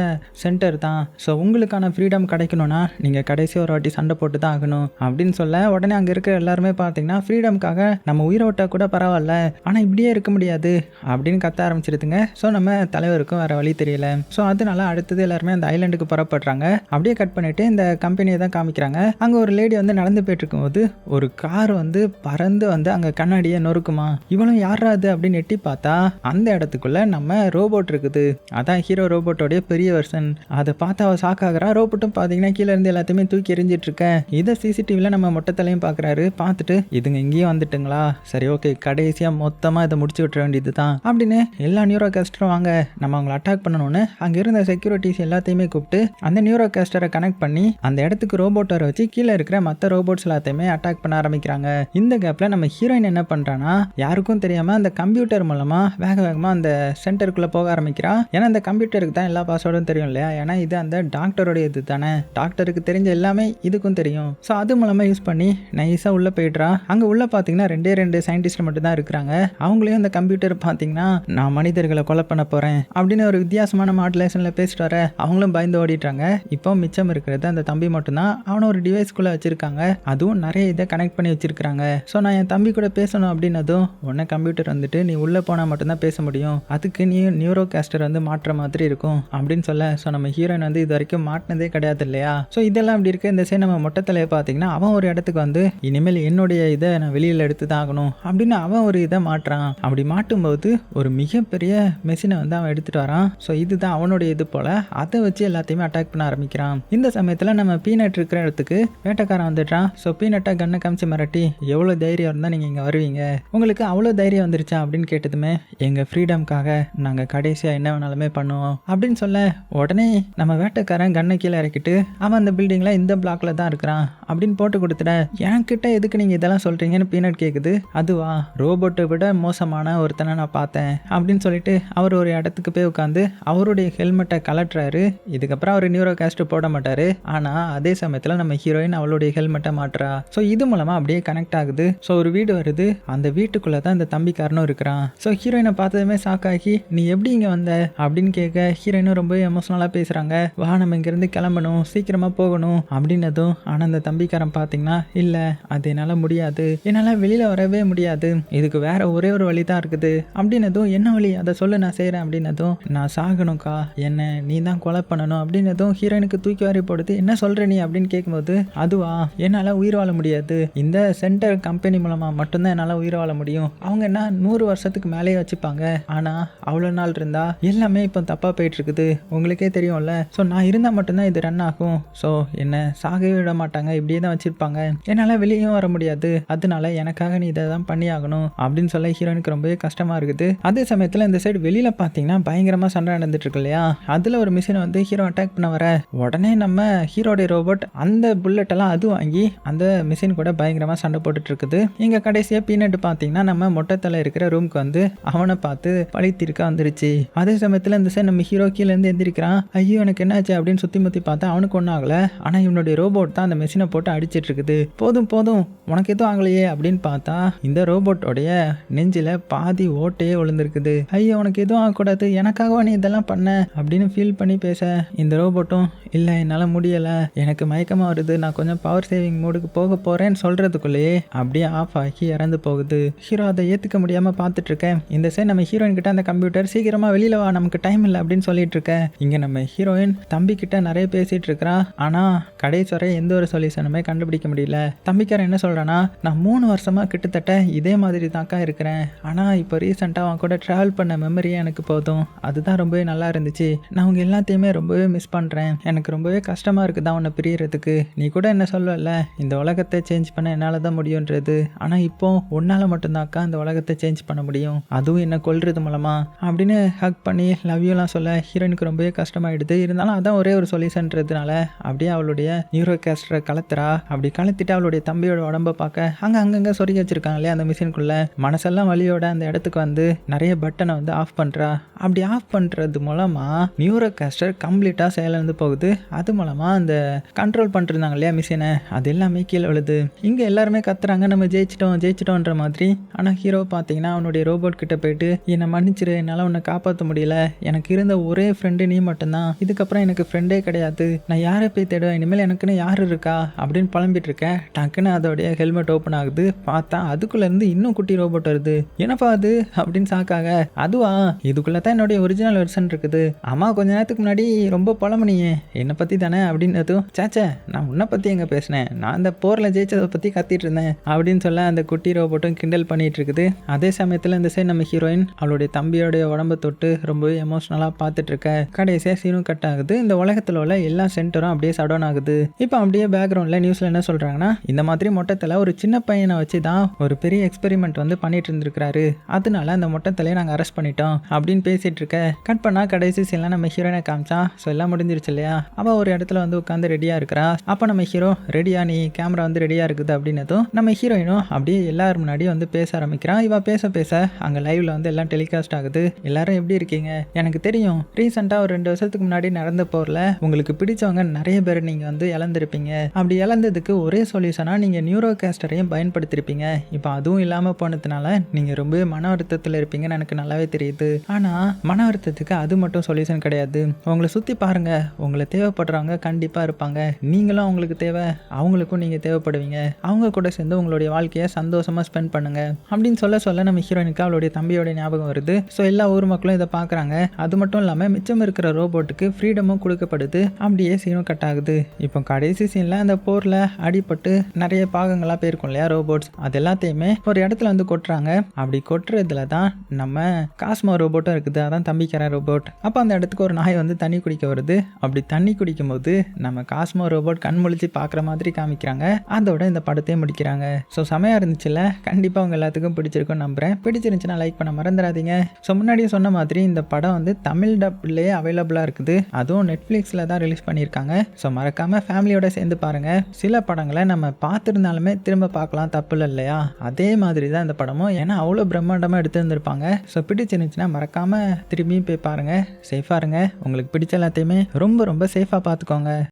சென்டர் தான். ஸோ உங்களுக்கான ஃப்ரீடம் கிடைக்கணும்னா நீங்க கடைசி ஒரு வாட்டி சண்டை போட்டு தான் ஆகணும் அப்படின்னு சொல்ல, உடனே அங்க இருக்கிற எல்லாருமே பாத்தீங்கன்னா ஃப்ரீடம்காக நம்ம உயிரை விட்டா கூட பரவாயில்ல, ஆனா இப்படியே இருக்க முடியாது அப்படின்னு கத்த ஆரம்பிச்சிருதுங்க. ஸோ நம்ம தலைவருக்கும் வேற வழி தெரியல. ஸோ அதனால அடுத்தது எல்லாருமே அந்த ஐலாண்டுக்கு புறப்படுறாங்க. அப்படியே கட் பண்ணிட்டு இந்த கம்பெனியை தான் காமிக்கிறாங்க. அங்க ஒரு லேடி வந்து நடந்து போயிட்டு இருக்கும்போது ஒரு ஒரு கார் வந்து பறந்து வந்து அங்க கண்ணாடியை நொறுக்குமா. இவனும் யாரா அது அப்படின்னு எட்டி பார்த்தா அந்த இடத்துக்குள்ள நம்ம ரோபோட் இருக்குது. அதான் ஹீரோ ரோபோட்டோடைய பெரிய வெர்ஷன். அதை பார்த்து அவ ஷாக் ஆகுறா. ரோபோட்டும் பாத்தீங்கன்னா கீழே இருந்து எல்லாத்தையுமே தூக்கி எறிஞ்சிட்டு இருக்க. இதை சிசிடிவில நம்ம மொட்டத்தலையும் பாக்குறாரு. பார்த்துட்டு இதுங்க இங்கேயும் வந்துட்டுங்களா, சரி ஓகே, கடைசியா மொத்தமா இதை முடிச்சு விட்டுற வேண்டியது தான் அப்படின்னு எல்லா நியூரோ கேஸ்டரும் வாங்க நம்ம அவங்களை அட்டாக் பண்ணணும்னு அங்க இருந்த செக்யூரிட்டிஸ் எல்லாத்தையுமே கூப்பிட்டு அந்த நியூரோ கேஸ்டரை கனெக்ட் பண்ணி அந்த இடத்துக்கு ரோபோட்டரை வச்சு கீழே இருக்கிற மற்ற ரோபோட்ஸ் எல்லாத்தையுமே அட்டாக் பண்ண ஆரம்பிக்கிறாங்க. இந்த கேப்ல நம்ம ஹீரோயின் என்ன பண்றானா, யாருக்கும் தெரியாம அந்த கம்ப்யூட்டர் மூலமா வேகமா அந்த சென்டருக்குள்ள போக ஆரம்பிக்கிறா. ஏன்னா அந்த கம்ப்யூட்டருக்கு தான் எல்லா பாஸ்வேர்டும் தெரியும் இல்லையா, ஏன்னா இது அந்த டாக்டருடைய இது தானே, டாக்டருக்கு தெரிஞ்ச எல்லாமே இதுக்கும் தெரியும். ஸோ அது மூலமா யூஸ் பண்ணி நைஸா உள்ள போயிடுறா. அங்க உள்ள பாத்தீங்கன்னா ரெண்டு சயின்டிஸ்ட் மட்டும் தான் இருக்கிறாங்க. அவங்களையும் அந்த கம்ப்யூட்டர் பாத்தீங்கன்னா நான் மனிதர்களை கொலை பண்ண போறேன் அப்படின்னு ஒரு வித்தியாசமான மாடுலேஷன்ல பேசிட்டு வர அவங்களும் பயந்து ஓடிட்டாங்க. இப்போ மிச்சம் இருக்கிறது அந்த தம்பி மட்டும்தான். அவனை ஒரு டிவைஸ்குள்ள வச்சிருக்காங்க. அதுவும் நிறைய இதை கனெக்ட் பண்ணி வச்சிருக்காங்க. ஸோ நான் என் தம்பி கூட பேசணும் அப்படின்னதும் உடனே கம்ப்யூட்டர் வந்துட்டு நீ உள்ள போனா மட்டும்தான் பேச முடியும், அதுக்கு நீ நியூரோ கேஸ்டர் வந்து மாற்ற மாதிரி இருக்கும் அப்படின்னு சொல்ல. ஸோ நம்ம ஹீரோயின் வந்து இது வரைக்கும் மாட்டினதே கிடையாது இல்லையா. ஸோ இதெல்லாம் அப்படி இருக்கு. இந்த சைடு நம்ம மொட்டத்தலையை பார்த்தீங்கன்னா அவன் ஒரு இடத்துக்கு வந்து இனிமேல் என்னுடைய இதை நான் வெளியில் எடுத்து தான் ஆகணும் அப்படின்னு அவன் ஒரு இதை மாட்டுறான். அப்படி மாட்டும்போது ஒரு மிகப்பெரிய மெஷினை வந்து அவன் எடுத்துட்டு வரான். ஸோ இதுதான் அவனுடைய இது போல. அதை வச்சு எல்லாத்தையுமே அட்டாக் பண்ண ஆரம்பிக்கிறான். இந்த சமயத்தில் நம்ம பீனட் இருக்கிற இடத்துக்கு வேட்டைக்காரன் வந்துட்டான். ஸோ பீனட்டை கண்ணை காமிச்சு மிரட்டி எவ்வளோ தைரியம் இருந்தால் நீங்கள் இங்கே வருவீங்க, உங்களுக்கு அவ்வளோ தைரியம் வந்துருச்சா அப்படின்னு கேட்டதுமே எங்கள் ஃப்ரீடம்காக நாங்கள் கடைசியாக என்ன வேணாலுமே பண்ணுவோம் அப்படின்னு சொல்ல உடனே நம்ம வேட்டைக்காரன் கண்ணை கீழே இறக்கிட்டு அவன் அந்த பில்டிங்கில் இந்த பிளாக்ல தான் இருக்கிறான் அப்படின்னு போட்டு கொடுத்துட. என்கிட்ட எதுக்கு நீங்கள் இதெல்லாம் சொல்கிறீங்கன்னு பீனட் கேட்குது. அதுவா, ரோபோட்டை விட மோசமான ஒருத்தனை நான் பார்த்தேன் அப்படின்னு சொல்லிட்டு அவர் ஒரு இடத்துக்கு போய் உட்காந்து அவருடைய ஹெல்மெட்டை கலட்டுறாரு. இதுக்கப்புறம் அவர் நியூரோ கேஸ்ட் போட மாட்டாரு. ஆனால் அதே சமயத்தில் நம்ம ஹீரோயின் அவளுடைய ஹெல்மெட்டை மாட்டுறா. ஸோ இது மூலமாக அப்படியே கனெக்ட் ஆகுது. ஸோ ஒரு வீடு வருது. அந்த வீட்டுக்குள்ளே தான் இந்த தம்பிக்காரனும் இருக்கிறான். ஸோ ஹீரோயினை பார்த்ததுமே ஷாக்காகி நீ எப்படி இங்கே வந்த அப்படின்னு கேட்க ஹீரோயினும் ரொம்ப எமோஷனலாக பேசுகிறாங்க. வா நம்ம இங்கேருந்து கிளம்பணும், சீக்கிரமாக போகணும் அப்படின்னதும். ஆனால் அந்த தம்பிக்காரன் பார்த்தீங்கன்னா இல்லை, அது என்னால் முடியாது, என்னால் வெளியில் வரவே முடியாது, இதுக்கு வேற ஒரே ஒரு வழி தான் இருக்குது அப்படின்னதும். என்ன வழி அதை சொல்லு நான் செய்கிறேன் அப்படின்னதும். நான் சாகணும்க்கா, என்ன நீ தான் கொலை பண்ணணும் அப்படின்னதும் ஹீரோயினுக்கு தூக்கி வாரி போடுது. என்ன சொல்கிற நீ அப்படின்னு கேட்கும்போது அதுவா, என்னால் உயிர் வாழ முடியாது, இந்த சென்டர் கம்பெனி மூலமாக மட்டும்தான் என்னால் உயிர் வாழ முடியும், அவங்க என்ன 100 வருஷத்துக்கு மேலேயே வச்சுப்பாங்க, ஆனால் அவ்வளோ நாள் இருந்தால் எல்லாமே இப்போ தப்பாக போயிட்டு இருக்குது, உங்களுக்கே தெரியும்ல, ஸோ நான் இருந்தால் மட்டும்தான் இது ரன் ஆகும், ஸோ என்னை சாகவே விட மாட்டாங்க, இப்படியே தான் வச்சுருப்பாங்க, என்னால் வெளியும் வர முடியாது, அதனால எனக்காக நீ இதை தான் பண்ணி ஆகணும் அப்படின்னு சொல்ல ஹீரோயினுக்கு ரொம்பவே கஷ்டமாக இருக்குது. அதே சமயத்தில் இந்த சைடு வெளியில் பார்த்தீங்கன்னா பயங்கரமாக சண்டை நடந்துட்டு இருக்கு இல்லையா. அதில் ஒரு மிஷினை வந்து ஹீரோ அட்டாக் பண்ண வர உடனே நம்ம ஹீரோடைய ரோபோட் அந்த புல்லட் எல்லாம் அது வாங்கி அந்த மிஷின் கூட பயங்கரமாக சண்டை போட்டுட்டு இருக்குது. இங்கே கடைசியாக பீனட் பார்த்தீங்கன்னா நம்ம மொட்டத்தலை இருக்கிற ரூமுக்கு வந்து அவனை பார்த்து பழித்திருக்க வந்துருச்சு. அதே சமயத்தில் இந்த சைடு நம்ம ஹீரோ கீழேருந்து எந்திரிக்கிறான். ஐயோ எனக்கு என்னாச்சு அப்படின்னு சுற்றி முற்றி பார்த்தா அவனுக்கு ஒன்றும் ஆகலை. ஆனால் இவனுடைய ரோபோட் தான் அந்த மிஷினை போட்டு அடிச்சிட்டு இருக்குது. போதும் போதும் உனக்கு எதுவும் ஆகலையே அப்படின்னு பார்த்தா இந்த ரோபோட்டோடைய நெஞ்சில பாதி ஓட்டையே விழுந்திருக்குது. ஐயோ உனக்கு எதுவும் ஆகக்கூடாது, எனக்காகவா நீ இதெல்லாம் பண்ண அப்படின்னு ஃபீல் பண்ணி பேச இந்த ரோபோட்டும் இல்லை என்னால் முடியலை, எனக்கு மயக்கமாக வருது, நான் கொஞ்சம் பவர் சேவிங் மோடுக்கு போக போகிறேன்னு சொல்கிறதுக்குள்ளேயே அப்படியே ஆஃப் ஆகி இறந்து போகுது. ஹீரோ அதை ஏற்றுக்க முடியாமல் பார்த்துட்டு இருக்கேன். இந்த சைடு நம்ம ஹீரோயின் கிட்ட அந்த கம்ப்யூட்டர் சீக்கிரமாக வெளியில் வா, நமக்கு டைம் இல்லை அப்படின்னு சொல்லிட்டு இருக்கேன். இங்கே நம்ம ஹீரோயின் தம்பி கிட்ட நிறைய பேசிகிட்டு இருக்கிறா. ஆனால் கடைசி வரை எந்த ஒரு சொல்யூஷனுமே கண்டுபிடிக்க முடியல. தம்பிக்காரன் என்ன சொல்கிறான்னா, நான் 3 வருஷமாக கிட்டத்தட்ட இதே மாதிரி தாக்கா இருக்கிறேன், ஆனால் இப்போ ரீசெண்டாக அவன் கூட ட்ராவல் பண்ண மெமரியே எனக்கு போதும், அதுதான் ரொம்பவே நல்லா இருந்துச்சு, நான் அவங்க எல்லாத்தையுமே ரொம்பவே மிஸ் பண்ணுறேன், எனக்கு ரொம்பவே கஷ்டமாக இருக்குது அவனை பிரியறதுக்கு, நீ கூட என்ன சொல்லல இந்த உலகத்தை சேஞ்ச் பண்ண என்னால் தான் முடியுன்றது, ஆனால் இப்போ உன்னால் மட்டும்தாக்கா இந்த உலகத்தை சேஞ்ச் பண்ண முடியும், அதுவும் என்னை கொல்றது மூலமா அப்படின்னு ஹக் பண்ணி லவ் யூலாம் சொல்ல ஹீரோயினுக்கு ரொம்பவே கஷ்டமாயிடுது. இருந்தாலும் அதான் ஒரே ஒரு சொல்யூஷன்றதுனால அப்படியே அவளுடைய நியூரோ கேஸ்டரை கலத்துறா. அப்படி கலத்திட்டு அவளுடைய தம்பியோட உடம்பை பார்க்க அங்கங்கே சொருகி வச்சிருக்காங்க இல்லையா அந்த மிஷினுக்குள்ள, மனசெல்லாம் வலியோட அந்த இடத்துக்கு வந்து நிறைய பட்டனை வந்து ஆஃப் பண்ணுறா. அப்படி ஆஃப் பண்ணுறது மூலமாக நியூரோ கேஸ்டர் கம்ப்ளீட்டாக செயலிழந்து போகுது. அது மூலமாக அந்த கண்ட்ரோல் பண்ணிருந்தாங்க இல்லையா மிஷினை, அது எல்லாமே கீழே விழுது. இங்கே எல்லாருமே கத்துறாங்க நம்ம ஜெயிச்சிட்டோன்ற மாதிரி. ஆனால் ஹீரோ பார்த்தீங்கன்னா அவனுடைய ரோபோட் கிட்ட போயிட்டு என்னை மன்னிச்சிரு, என்னால் உன்னை காப்பாற்ற முடியல, எனக்கு இருந்த ஒரே ஃப்ரெண்டு நீ மட்டும்தான், இதுக்கப்புறம் எனக்கு ஃப்ரெண்டே கிடையாது, நான் யாரை போய் தேடுவேன், இனிமேல் எனக்குன்னு யார் இருக்கா அப்படின்னு புலம்பிட்டு இருக்கேன். டக்குன்னு அதோடைய ஹெல்மெட் ஓப்பன் ஆகுது. பார்த்தா அதுக்குள்ளேருந்து இன்னும் குட்டி ரோபோட் வருது. என்னப்பா அது அப்படின்னு சாக்காக, அதுவா இதுக்குள்ளே தான் என்னுடைய ஒரிஜினல் வெர்ஷன் இருக்குது, அம்மா கொஞ்ச நேரத்துக்கு முன்னாடி ரொம்ப புலம்புனியே என்னை பற்றி தானே அப்படின்னதும், சேச்சே நான் உன்னை பற்றி எங்கே பேசினேன், நான் இந்த போரில் ஜெயிச்சதை பற்றி கத்திட்டு இருந்தேன் அப்படின்னு சொல்ல அந்த குட்டி ரோபோட்டும் கிண்டல் பண்ணிட்டு இருக்குது. அதே சமயத்தில் இந்த சைடு நம்ம ஹீரோயின் அவளுடைய தம்பியோடைய உடம்பை தொட்டு ரொம்பவே எமோஷனலாக பார்த்துட்டு இருக்க. கடைசியாக சீனும் கட் ஆகுது. இந்த உலகத்தில் உள்ள எல்லா சென்டரும் அப்படியே சடவுன் ஆகுது. இப்போ அப்படியே பேக்ரவுண்டில் நியூஸில் என்ன சொல்கிறாங்கன்னா, இந்த மாதிரி மொட்டத்தில் ஒரு சின்ன பையனை வச்சு தான் ஒரு பெரிய எக்ஸ்பெரிமெண்ட் வந்து பண்ணிட்டு இருந்திருக்காரு, அதனால அந்த மொட்டத்திலேயே நாங்கள் அரெஸ்ட் பண்ணிட்டோம் அப்படின்னு பேசிட்டு இருக்க. கட் பண்ணால் கடைசி சீன்லாம் நம்ம ஹீரோயினை காமிச்சா. ஸோ எல்லாம் முடிஞ்சிருச்சு இல்லையா. அவள் ஒரு இடத்துல வந்து உட்காந்து ரெடியாக இருக்கிறா. அப்போ நம்ம ஹீரோ ரெடியா, நீ கேமரா வந்து ரெடியாக இருக்குது அப்படின்னதும் நம்ம ஹீரோயினும் அப்படியே எல்லாரும் முன்னாடியும் வந்து பேச ஆரம்பிக்கிறான். இவ பேச பேச அங்கே லைவ்ல வந்து எல்லாம் டெலிகாஸ்ட் ஆகுது. எல்லாரும் எப்படி இருக்கீங்க, எனக்கு தெரியும் ரீசெண்டாக ஒரு 2 வருஷத்துக்கு முன்னாடி நடந்த போரில் உங்களுக்கு பிடிச்சவங்க நிறைய பேர் நீங்கள் வந்து இழந்திருப்பீங்க. அப்படி இழந்ததுக்கு ஒரே சொல்யூஷனாக நீங்கள் நியூரோ கேஸ்டரையும் பயன்படுத்திருப்பீங்க. இப்போ அதுவும் இல்லாமல் போனதுனால நீங்கள் ரொம்ப மன வருத்தத்தில் இருப்பீங்கன்னு எனக்கு நல்லாவே தெரியுது. ஆனால் மன வருத்தத்துக்கு அது மட்டும் சொல்யூஷன் கிடையாது. உங்களை சுற்றி பாருங்க, உங்களை தேவைப்படுறவங்க கண்டிப்பாக இருப்பாங்க. நீங்களும் அவங்களுக்கு தேவை, அவங்களுக்கும் நீங்கள் தேவைப்படுவீங்க. அவங்க கூட சேர்ந்து உங்களுடைய வாழ்க்கையை சந்தோஷமாக ஸ்பெண்ட் பண்ணுங்க அப்படின்னு சொல்ல நம்ம ஹீரோயினுக்கு அவளுடைய தம்பியோட ஞாபகம் வருது. ஸோ எல்லா ஊர் மக்களும் இதை பார்க்குறாங்க. அது மட்டும் இல்லாமல் மிச்சம் இருக்கிற ரோபோட்டுக்கு ஃப்ரீடமும் கொடுக்கப்படுது. அப்படியே சீனும் கட் ஆகுது. இப்போ கடைசி சீனில் அந்த போரில் அடிபட்டு நிறைய பாகங்களாக போயிருக்கும் இல்லையா ரோபோட்ஸ், அது எல்லாத்தையுமே ஒரு இடத்துல வந்து கொட்டுறாங்க. அப்படி கொட்டுறதுல தான் நம்ம காஸ்மோ ரோபோட்டும் இருக்குது, அதான் தம்பிக்கிற ரோபோட். அப்போ அந்த இடத்துக்கு ஒரு நாய் வந்து தண்ணி குடிக்க வருது. அப்படி தண்ணி குடிக்கும் போது நம்ம காஸ்மோ ரோபோட் கண் முழிச்சு பார்க்குற மாதிரி காமிக்கிறாங்க. அதோட இந்த படத்தையும் முடிக்கிறாங்க. ஸோ செமையாக இருந்துச்சுல்ல. கண்டிப்பாக உங்கள் எல்லாத்துக்கும் பிடிச்சிருக்குன்னு நம்புகிறேன். பிடிச்சிருந்துச்சுன்னா லைக் பண்ண மறந்துடாதீங்க. ஸோ முன்னாடியே சொன்ன மாதிரி இந்த படம் வந்து தமிழ் டப்லேயே அவைலபிளாக இருக்குது. அதுவும் நெட்ஃப்ளிக்ஸில் தான் ரிலீஸ் பண்ணியிருக்காங்க. ஸோ மறக்காமல் ஃபேமிலியோட சேர்ந்து பாருங்கள். சில படங்களை நம்ம பார்த்துருந்தாலுமே திரும்ப பார்க்கலாம், தப்பு இல்லையா. அதே மாதிரி தான் இந்த படமும், ஏன்னா அவ்வளோ பிரம்மாண்டமாக எடுத்துருந்துருப்பாங்க. ஸோ பிடிச்சிருந்துச்சுன்னா மறக்காமல் திரும்பியும் போய் பாருங்கள். சேஃபாக இருங்க. உங்களுக்கு பிடிச்ச எல்லாத்தையுமே ரொம்ப ரொம்ப சேஃபாக பார்த்துக்கோங்க.